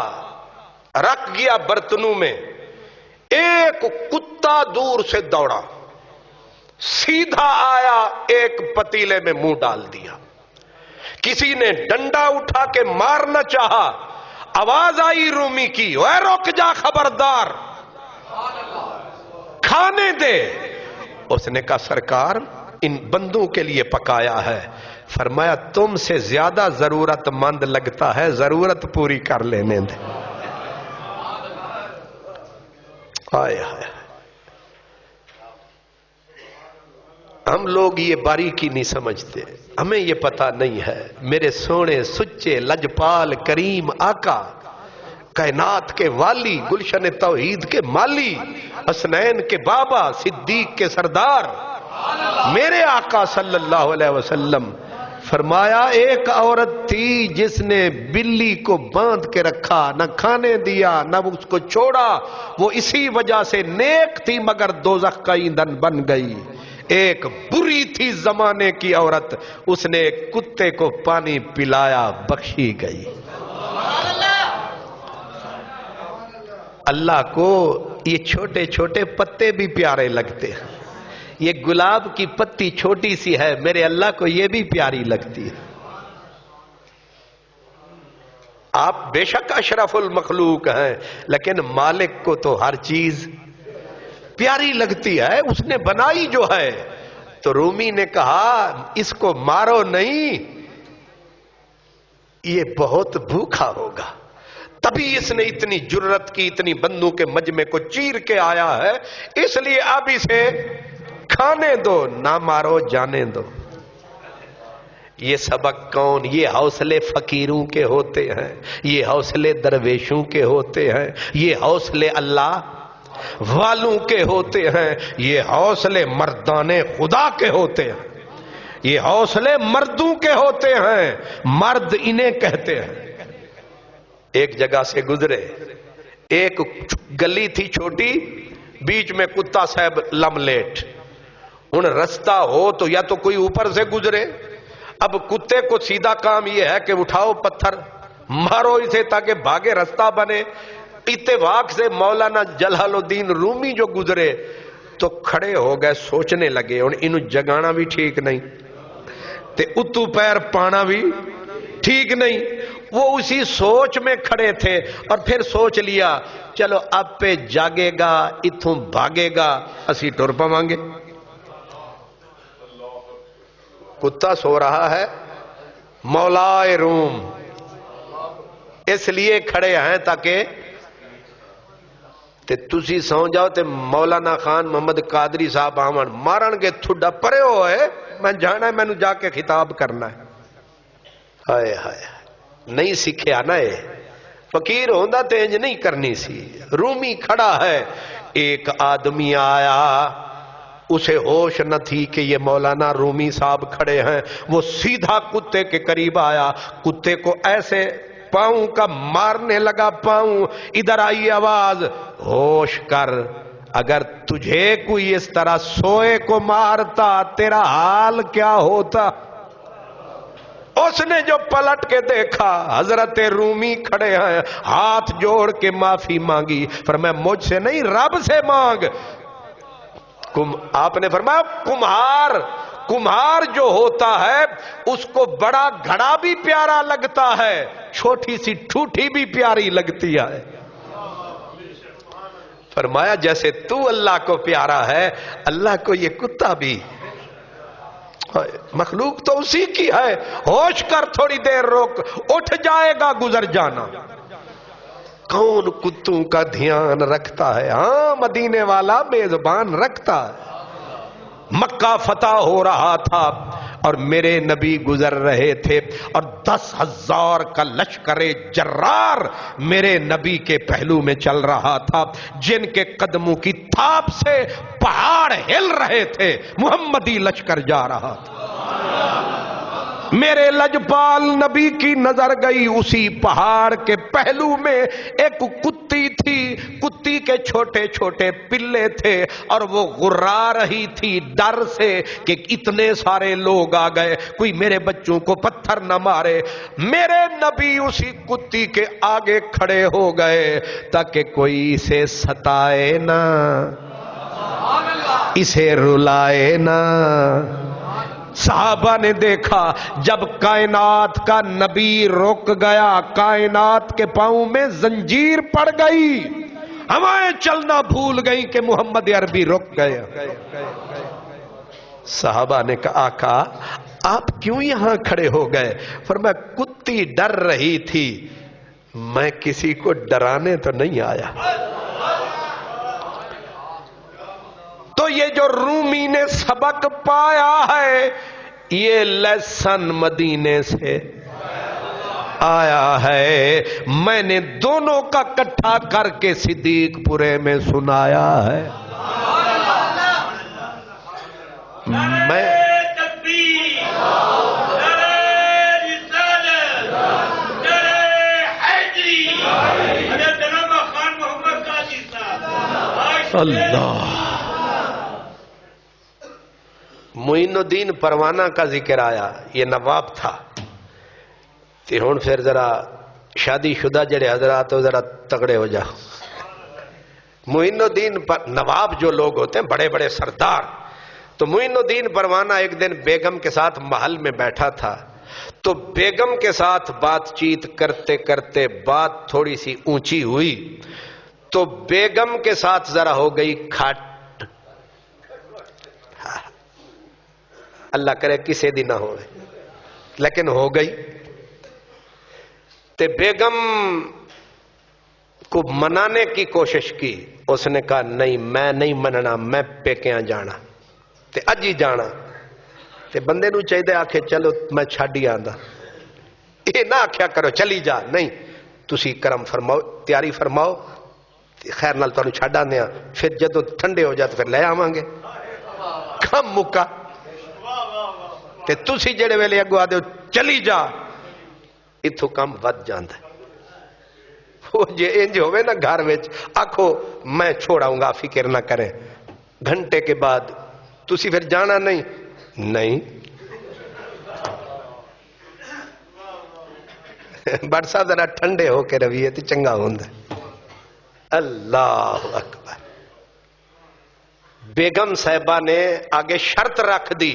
رکھ گیا برتنوں میں۔ ایک کتا دور سے دوڑا، سیدھا آیا، ایک پتیلے میں منہ ڈال دیا۔ کسی نے ڈنڈا اٹھا کے مارنا چاہا، آواز آئی رومی کی، اے رک جا خبردار، کھانے دے۔ اس نے کہا سرکار ان بندوں کے لیے پکایا ہے۔ فرمایا تم سے زیادہ ضرورت مند لگتا ہے، ضرورت پوری کر لینے دے۔ آئے آئے۔ ہم لوگ یہ باریکی نہیں سمجھتے، ہمیں یہ پتہ نہیں ہے میرے سونے سچے لجپال کریم آقا، کائنات کے والی، گلشن توحید کے مالی، حسنین کے بابا، صدیق کے سردار، میرے آقا صلی اللہ علیہ وسلم فرمایا ایک عورت تھی جس نے بلی کو باندھ کے رکھا، نہ کھانے دیا نہ اس کو چھوڑا، وہ اسی وجہ سے نیک تھی مگر دوزخ کا ایندھن بن گئی۔ ایک بری تھی زمانے کی عورت، اس نے ایک کتے کو پانی پلایا، بخشی گئی۔ اللہ کو یہ چھوٹے چھوٹے پتے بھی پیارے لگتے ہیں۔ یہ گلاب کی پتی چھوٹی سی ہے، میرے اللہ کو یہ بھی پیاری لگتی ہے۔ آپ بے شک اشرف المخلوق ہیں، لیکن مالک کو تو ہر چیز پیاری لگتی ہے، اس نے بنائی جو ہے۔ تو رومی نے کہا اس کو مارو نہیں، یہ بہت بھوکا ہوگا۔ تبھی اس نے اتنی جرت کی، اتنی بندوں کے مجمع کو چیر کے آیا ہے، اس لیے اب اسے کھانے دو، نہ مارو، جانے دو۔ یہ سبق کون؟ یہ حوصلے فقیروں کے ہوتے ہیں، یہ حوصلے درویشوں کے ہوتے ہیں، یہ حوصلے اللہ والوں کے ہوتے ہیں، یہ حوصلے مردان خدا کے ہوتے ہیں، یہ حوصلے مردوں کے ہوتے ہیں، مرد انہیں کہتے ہیں۔ ایک جگہ سے گزرے، ایک گلی تھی چھوٹی، بیچ میں کتا صاحب لملیٹ۔ ان رستہ ہو تو یا تو کوئی اوپر سے گزرے، اب کتے کو سیدھا کام یہ ہے کہ اٹھاؤ پتھر مارو اسے تاکہ بھاگے، رستہ بنے۔ اتفاق سے مولانا جلال الدین رومی جو گزرے تو کھڑے ہو گئے، سوچنے لگے اور انہوں جگانا بھی ٹھیک نہیں تے اتو پیر پانا بھی ٹھیک نہیں۔ وہ اسی سوچ میں کھڑے تھے اور پھر سوچ لیا چلو اب پہ جاگے گا، اتھوں بھاگے گا، اسی ٹر پوانگے۔ کتا سو رہا ہے، مولا روم اس لیے کھڑے ہیں تاکہ تسی سو جاؤ تے مولانا خان محمد قادری صاحب آون مارن گے تھوڑا پرے ہوئے، میں جانا ہے، میں نے جا کے خطاب کرنا ہے۔ ہائے ہائے، نہیں سکھیا نا، فقیر ہوندا تے انج نہیں کرنی سی۔ رومی کھڑا ہے، ایک آدمی آیا، اسے ہوش نہ تھی کہ یہ مولانا رومی صاحب کھڑے ہیں۔ وہ سیدھا کتے کے قریب آیا، کتے کو ایسے پاؤں کا مارنے لگا، پاؤں ادھر آئی آواز، ہوش کر، اگر تجھے کوئی اس طرح سوئے کو مارتا تیرا حال کیا ہوتا۔ اس نے جو پلٹ کے دیکھا حضرت رومی کھڑے ہیں، ہاتھ جوڑ کے معافی مانگی، فرمایا مجھ سے نہیں رب سے مانگ۔ آپ نے فرمایا کمہار جو ہوتا ہے اس کو بڑا گھڑا بھی پیارا لگتا ہے، چھوٹی سی ٹھوٹھی بھی پیاری لگتی ہے۔ فرمایا جیسے تو اللہ کو پیارا ہے، اللہ کو یہ کتا بھی، مخلوق تو اسی کی ہے۔ ہوش کر، تھوڑی دیر روک، اٹھ جائے گا گزر جانا۔ کون کتوں کا دھیان رکھتا ہے؟ ہاں مدینے والا میزبان رکھتا ہے۔ مکہ فتح ہو رہا تھا اور میرے نبی گزر رہے تھے اور 10,000 کا لشکر جرار میرے نبی کے پہلو میں چل رہا تھا، جن کے قدموں کی تھاپ سے پہاڑ ہل رہے تھے۔ محمدی لشکر جا رہا تھا۔ میرے لجپال نبی کی نظر گئی اسی پہاڑ کے پہلو میں، ایک کتی تھی، کتی کے چھوٹے چھوٹے پلے تھے اور وہ غرا رہی تھی ڈر سے کہ اتنے سارے لوگ آ گئے، کوئی میرے بچوں کو پتھر نہ مارے۔ میرے نبی اسی کتی کے آگے کھڑے ہو گئے تاکہ کوئی اسے ستائے نہ، اسے رلائے نہ۔ صحابہ نے دیکھا جب کائنات کا نبی رک گیا، کائنات کے پاؤں میں زنجیر پڑ گئی، ہوائیں چلنا بھول گئی کہ محمد عربی رک گیا۔ صحابہ نے کہا آقا آپ کیوں یہاں کھڑے ہو گئے؟ فرمایا کتی ڈر رہی تھی، میں کسی کو ڈرانے تو نہیں آیا۔ تو یہ جو رومی نے سبق پایا ہے، یہ لیسن مدینے سے آیا ہے، میں نے دونوں کا اکٹھا کر کے صدیق پورے میں سنایا ہے۔ میں اللہ معین الدین پروانہ کا ذکر آیا، یہ نواب تھا. تے ہن پھر ذرا شادی شدہ جڑے حضرات ہو ذرا تگڑے ہو جاؤ. معین الدین نواب جو لوگ ہوتے ہیں بڑے بڑے سردار، تو معین الدین پروانہ ایک دن بیگم کے ساتھ محل میں بیٹھا تھا. تو بیگم کے ساتھ بات چیت کرتے کرتے بات تھوڑی سی اونچی ہوئی تو بیگم کے ساتھ ذرا ہو گئی کھٹ. اللہ کرے کسی دی نہ ہوئے لیکن ہو گئی. تے بیگم کو منانے کی کوشش کی. اس نے کہا نہیں میں نہیں مننا، میں پیکیاں جانا تے اج ہی جانا. تے بندے نو چاہیے آکھے چلو میں چھڈ ہی آندا، یہ نہ آکھیا کرو چلی جا. نہیں تسی کرم فرماؤ، تیاری فرماؤ، خیر نال تانوں چھڈ آندے ہاں، پھر جدوں ٹھنڈے ہو جائے تو پھر لے آواں گے. کم مکا تے تسی جڑے ویلے اگوں آدے چلی جا، اتھوں کم ود جاندا ہے. وہ جے انج ہوئے نا گھر وچ آکھو میں چھوڑاؤں گا فکر نہ کریں، گھنٹے کے بعد تسی پھر جانا نہیں برسا ذرا ٹھنڈے ہو کے رویے تے چنگا ہوندا. اللہ اکبر. بیگم صاحبہ نے آگے شرط رکھ دی،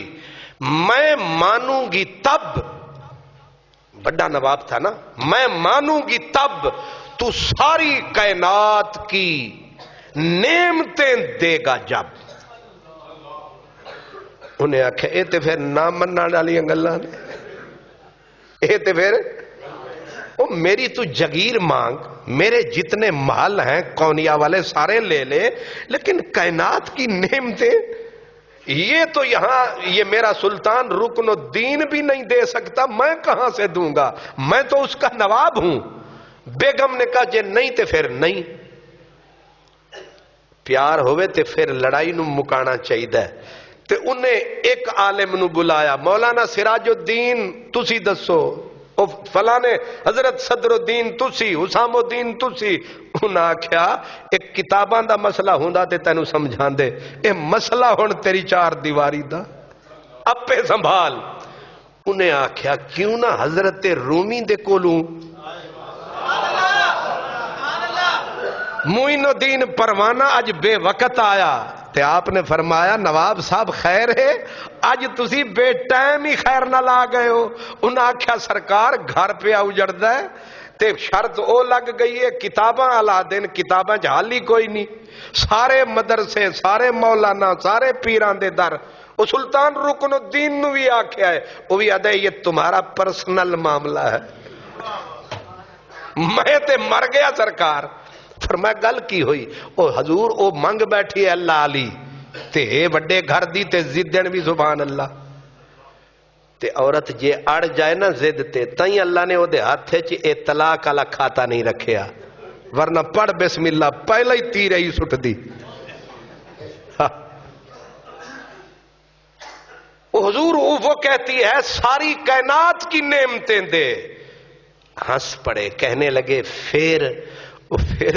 میں مانوں گی تب، بڑا نواب تھا نا، میں مانوں گی تب تو ساری کائنات کی نعمتیں دے گا جب. انہیں آکھا اے تے پھر نہ مننا والی گلاں نے، اے تے پھر او میری تو جگیر مانگ، میرے جتنے محل ہیں کونیا والے سارے لے لے، لیکن کائنات کی نعمتیں یہ تو یہاں یہ میرا سلطان رکن الدین بھی نہیں دے سکتا، میں کہاں سے دوں گا، میں تو اس کا نواب ہوں. بیگم نے کہا جے نہیں تے پھر نہیں. پیار ہوئے تے پھر لڑائی نو مکانا چاہیے. تے انہیں ایک عالم نو بلایا، مولانا سراج الدین تسی دسو، او فلانے حضرت صدر الدین تسی، حسام الدین تسی. انہاں آکھیا ایک کتاباں دا مسئلہ ہوندا تے تینوں سمجھان دے، اے مسئلہ ہن تیری چار دیواری دا اپے سنبھال. انہیں آکھیا کیوں نہ حضرت رومی دے کولوں معین الدین پروانہ اج بے وقت آیا تے آپ نے فرمایا نواب صاحب خیر ہے، اج تسی بے ٹائم ہی خیر نہ لا گئے ہو. انہاں آکھیا سرکار گھر پہ اجڑدا ہے تے شرط او لگ گئی ہے کتاباں الا دین، کتاباں چ حال ہی کوئی نہیں، سارے مدرسے سارے مولانا سارے پیران دے در. او سلطان رکن الدین نو بھی آکھیا ہے، وہ بھی آدھے یہ تمہارا پرسنل معاملہ ہے، میں تے مر گیا سرکار. فرمایا گل کی ہوئی؟ او حضور او منگ بیٹھی ہے اللہ علی تے بڑے گھر دی تے زدن بھی سبحان اللہ. تے عورت جے اڑ جائے نا زد تے تائیں اللہ نے او دے ہاتھے چ اے طلاق والا کھاتا نہیں رکھیا، ورنہ پڑھ بسم اللہ پہلا ہی تیر ہی سٹ دی. او حضور وہ کہتی ہے ساری کائنات کی نعمتیں دے. ہنس پڑے، کہنے لگے پھر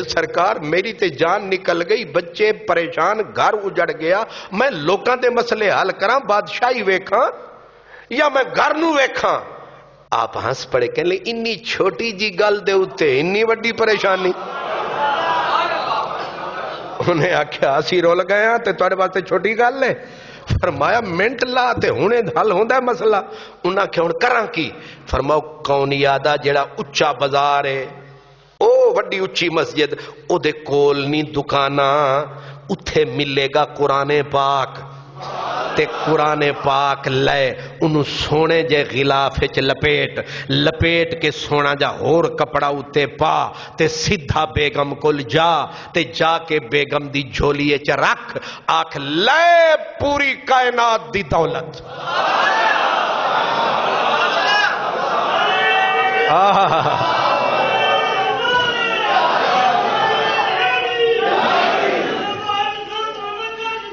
سرکار میری تے جان نکل گئی، بچے پریشان، گھر اجڑ گیا، میں لوکاں دے مسئلے حل کراں، بادشاہی ویکھاں یا میں گھر نو ویکھاں؟ آپ ہنس پڑے، کہنے لگے انی چھوٹی جی گل دے اوتے انی وڈی پریشانی. انہیں آکھیا اسی رول گئے ہاں تے تواڈے واسطے چھوٹی گل ہے. فرمایا منٹ لا تے ہنے حل ہوندا ہے مسئلہ. انہاں کہ ہن کراں کی؟ فرماؤ کونیا دا جڑا اچا بازار ہے، او وڈی اچھی مسجد، او دے کول نہیں دکاناں، اتھے ملے گا قرآن پاک. تے قرآن پاک لے انہوں سونے جے غلاف وچ لپیٹ کے سونا جا ہور کپڑا اتے پا تے سیدھا بیگم کول جا تے جا کے بیگم دی جھولی وچ رکھ، آکھ لے پوری کائنات دی دولت.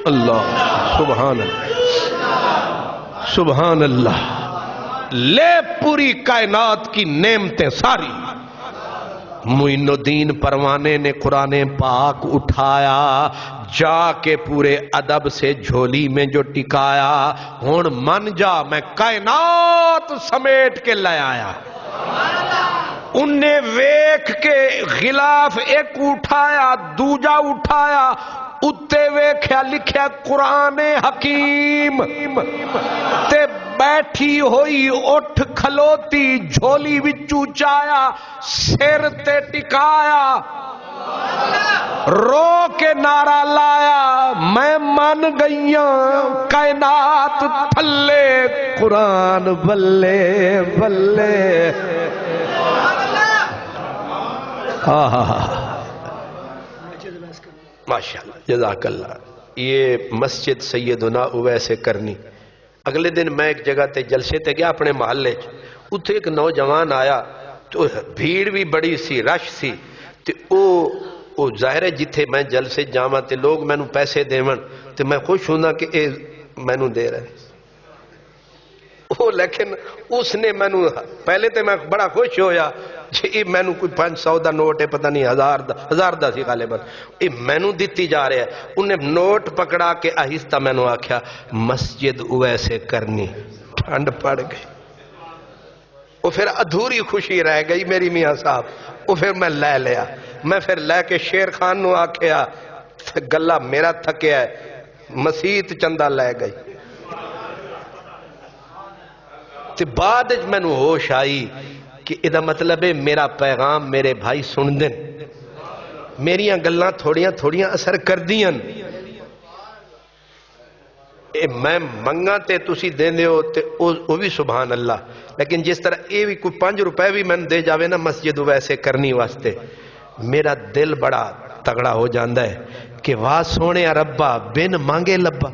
اللہ سبحان اللہ سبحان اللہ. لے پوری کائنات کی نعمتیں ساری. معین الدین پروانے نے قرآن پاک اٹھایا، جا کے پورے ادب سے جھولی میں جو ٹکایا، ہن من جا میں کائنات سمیٹ کے لے آیا۔ انہیں ویکھ کے غلاف ایک اٹھایا، دوجا اٹھایا، اتے ویکھیا لکھیا قرآن حکیم، تے بیٹھی ہوئی اٹھ کھلوتی، جھولی وچوں چایا، سر تے ٹکایا، رو کے نعرہ لایا، میں من گئیاں کائنات تھلے، قرآن بلے بلے۔ ماشاءاللہ جزاک اللہ۔ یہ مسجد سیدنا اویس کرنی۔ اگلے دن میں ایک جگہ تے جلسے تے گیا اپنے محلے چ، اتھے ایک نوجوان آیا تو بھیڑ بھی بڑی سی، رش سی، تے او ظاہر ہے جتھے میں جلسے جاواں تے لوگ مینوں پیسے دیون تے میں خوش ہوندا کہ اے مینوں دے رہے، لیکن اس نے مینوں پہلے تے میں بڑا خوش ہویا جی مینوں کوئی 500 دا نوٹ ہے، پتہ نہیں 1000 دا سی غالباً، یہ مینوں دتی جا رہا ہے۔ انہیں نوٹ پکڑا کے آہستہ مینوں آکھیا مسجد اویس کرنی، ٹھنڈ پڑ گئی۔ وہ پھر ادھوری خوشی رہ گئی میری میاں صاحب، وہ پھر میں لے لیا، میں پھر لے کے شیر خان نو آکھیا گلہ میرا تھکیا ہے، مسیت چندہ لے گئی۔ تے بعد میں نو ہوش آئی کہ ادھا مطلب ہے میرا پیغام میرے بھائی سن دن، میریاں گلاں تھوڑیاں تھوڑیاں اثر کر دیاں، میں منگاں تے تسی دین دیو تے او بھی سبحان اللہ، لیکن جس طرح اے بھی کوئی 5 روپے بھی میں دے جاوے نا مسجد ویسے کرنی واسطے، میرا دل بڑا تگڑا ہو جاندہ ہے کہ واہ سونے ربا بن مانگے لبا۔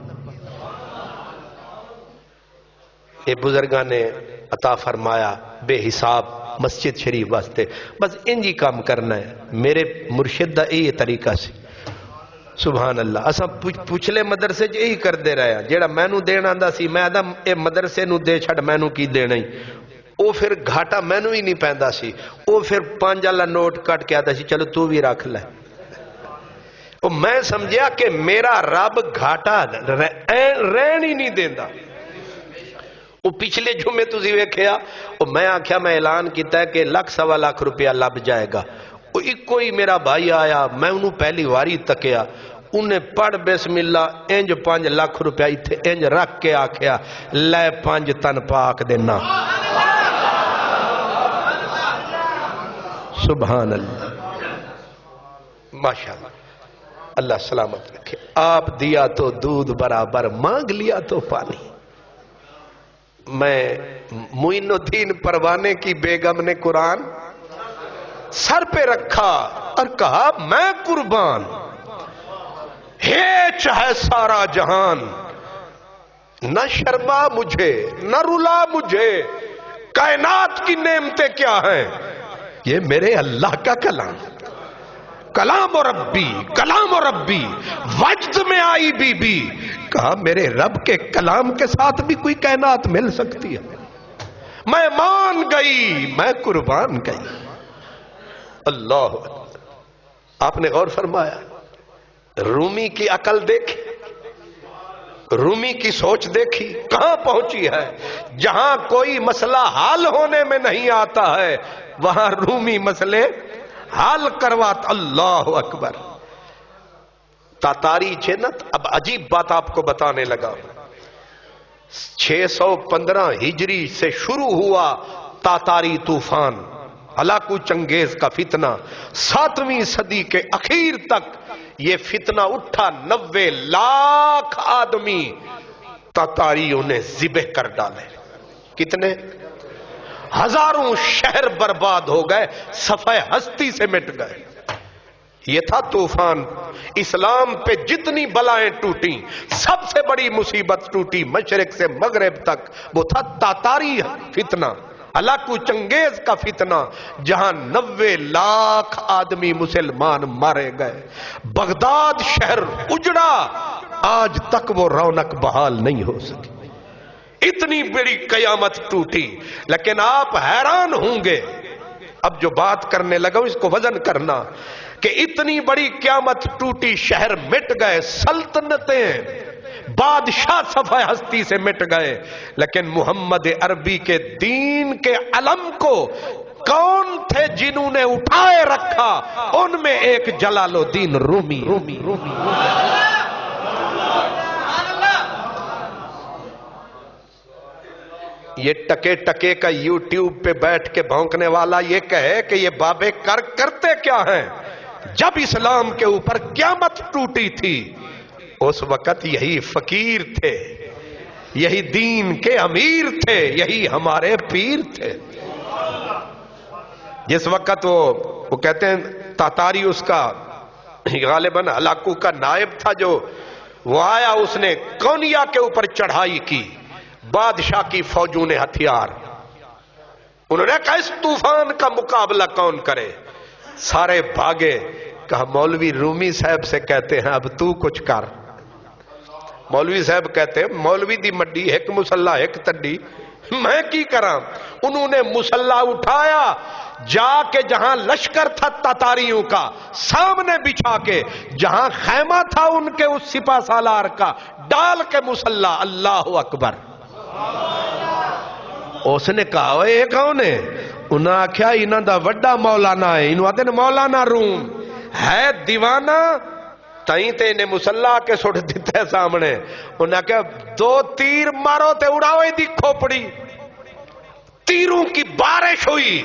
اے بزرگاں نے عطا فرمایا بے حساب مسجد شریف واسطے، بس انجی کام کرنا ہے، میرے مرشد دا یہ طریقہ سی۔ سبحان اللہ، اساں پچھلے مدرسے جو یہی کر دے رہے ہیں، جیڑا مینوں دینا دا سی میں آدھا اے مدرسے نو دے چھڑ مینوں کی دینا ہی، او پھر گھاٹا مینوں ہی نہیں پہندا سی، او پھر 5 والا نوٹ کٹ کے آتا سی چلو تو بھی رکھ لے۔ او میں سمجھیا کہ میرا رب گھاٹا رہن ہی نہیں دیندا۔ وہ پچھلے جمعے تسی ویکھیا، میں آکھیا میں اعلان کیتا ہے کہ 1,00,000 روپیہ لب جائے گا، وہ ایک کوئی میرا بھائی آیا، میں انہوں پہلی واری تکیا، انہیں پڑھ بسم اللہ انج 5 لاکھ روپیہ ایتھے انج رکھ کے آکھیا لے 5 تن پاک دینا۔ سبحان اللہ، ماشاءاللہ، اللہ سلامت رکھے۔ آپ دیا تو دودھ برابر، مانگ لیا تو پانی۔ میں معین الدین پروانے کی بیگم نے قرآن سر پہ رکھا اور کہا میں قربان، ہے چاہے سارا جہان، نہ شرما مجھے نہ رلا مجھے، کائنات کی نعمتیں کیا ہیں، یہ میرے اللہ کا کلام، کلام و ربی، کلام و ربی، وجد میں آئی بی بی، کہا میرے رب کے کلام کے ساتھ بھی کوئی کائنات مل سکتی ہے، میں مان گئی، میں قربان گئی۔ اللہ اکبر۔ آپ نے غور فرمایا رومی کی عقل دیکھی، رومی کی سوچ دیکھی، کہاں پہنچی ہے؟ جہاں کوئی مسئلہ حل ہونے میں نہیں آتا ہے وہاں رومی مسئلے حل کرواتا۔ اللہ اکبر۔ تاتاری جنت، اب عجیب بات آپ کو بتانے لگا، 615 ہجری سے شروع ہوا تاتاری طوفان، ہلاکو چنگیز کا فتنہ، 7ویں صدی کے اخیر تک یہ فتنہ اٹھا، 90 لاکھ آدمی تاتاریوں نے ذبح کر ڈالے۔ کتنے؟ ہزاروں شہر برباد ہو گئے، صفحہ ہستی سے مٹ گئے۔ یہ تھا طوفان۔ اسلام پہ جتنی بلائیں ٹوٹیں، سب سے بڑی مصیبت ٹوٹی مشرق سے مغرب تک، وہ تھا تاتاری فتنہ، ہلاکو چنگیز کا فتنہ، جہاں 90 لاکھ آدمی مسلمان مارے گئے۔ بغداد شہر اجڑا، آج تک وہ رونق بحال نہیں ہو سکی، اتنی بڑی قیامت ٹوٹی۔ لیکن آپ حیران ہوں گے اب جو بات کرنے لگا اس کو وزن کرنا کہ اتنی بڑی قیامت ٹوٹی، شہر مٹ گئے، سلطنتیں، بادشاہ صفحہ ہستی سے مٹ گئے، لیکن محمد عربی کے دین کے علم کو کون تھے جنہوں نے اٹھائے رکھا؟ ان میں ایک جلال الدین رومی۔ یہ ٹکے ٹکے کا یوٹیوب پہ بیٹھ کے بھونکنے والا یہ کہے کہ یہ بابے کرتے کیا ہیں؟ جب اسلام کے اوپر قیامت ٹوٹی تھی اس وقت یہی فقیر تھے، یہی دین کے امیر تھے، یہی ہمارے پیر تھے۔ جس وقت وہ کہتے ہیں تاتاری اس کا غالباً ہلاکو کا نائب تھا، جو وہ آیا، اس نے کونیا کے اوپر چڑھائی کی، بادشاہ کی فوجوں نے ہتھیار، انہوں نے کہا اس طوفان کا مقابلہ کون کرے؟ سارے بھاگے، کہا مولوی رومی صاحب سے کہتے ہیں اب تو کچھ کر۔ مولوی صاحب کہتے ہیں مولوی دی مڈی ایک مسلح ایک تڈی، میں کی کراں؟ انہوں نے مسلح اٹھایا، جا کے جہاں لشکر تھا تاتاریوں کا سامنے بچھا کے، جہاں خیمہ تھا ان کے اس سپہ سالار کا ڈال کے مسلح، اللہ اکبر۔ اس نے کہا اے کون ہے؟ انہاں آکھیا انہاں دا وڈا مولانا ہے، انہوں آتے ہیں مولانا روم ہے دیوانہ، تائیں تے انہیں مسلح کے سٹ دیتے ہیں سامنے۔ انہوں نے کہا 2 تیر مارو تے اڑاؤ دی کھوپڑی۔ تیروں کی بارش ہوئی،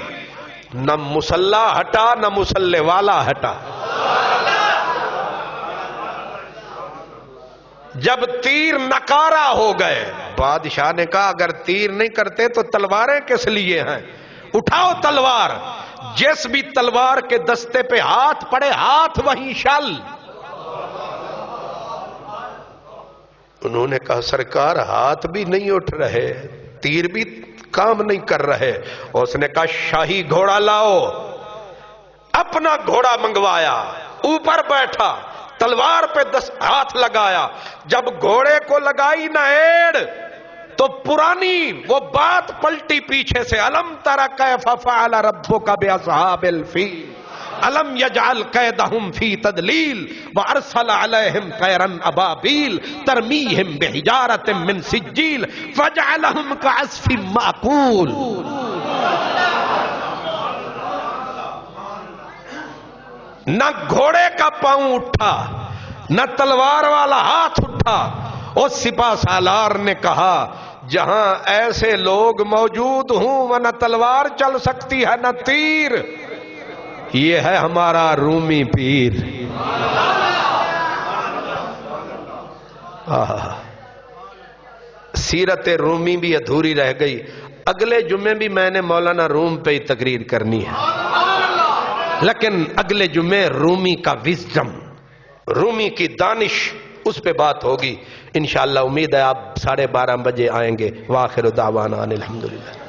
نہ مسلح ہٹا نہ مسلح والا ہٹا۔ جب تیر نکارا ہو گئے، بادشاہ نے کہا اگر تیر نہیں کرتے تو تلواریں کس لیے ہیں؟ اٹھاؤ تلوار۔ جس بھی تلوار کے دستے پہ ہاتھ پڑے ہاتھ وہیں شل۔ انہوں نے کہا سرکار ہاتھ بھی نہیں اٹھ رہے، تیر بھی کام نہیں کر رہے۔ اس نے کہا شاہی گھوڑا لاؤ۔ اپنا گھوڑا منگوایا، اوپر بیٹھا، تلوار پہ ہاتھ لگایا۔ جب گھوڑے کو لگائی نہ ایڑ تو پرانی وہ بات پلٹی پیچھے سے، الم تر کیف فعل ربک باصحاب الفیل الم یجعل کیدہم فی تدلیل وارسل علیہم طیرا ابابیل ترمیہم بحجارۃ من سجیل فجعلہم کعصف مأکول۔ نہ گھوڑے کا پاؤں اٹھا، نہ تلوار والا ہاتھ اٹھا۔ اس سپہ سالار نے کہا جہاں ایسے لوگ موجود ہوں وہ نہ تلوار چل سکتی ہے نہ تیر، یہ ہے ہمارا رومی پیر۔ سیرت رومی بھی ادھوری رہ گئی، اگلے جمعے بھی میں نے مولانا روم پہ ہی تقریر کرنی ہے، لیکن اگلے جمعے رومی کا وزڈم، رومی کی دانش، اس پہ بات ہوگی انشاءاللہ۔ امید ہے آپ 12:30 بجے آئیں گے۔ وآخر دعوانا الحمدللہ۔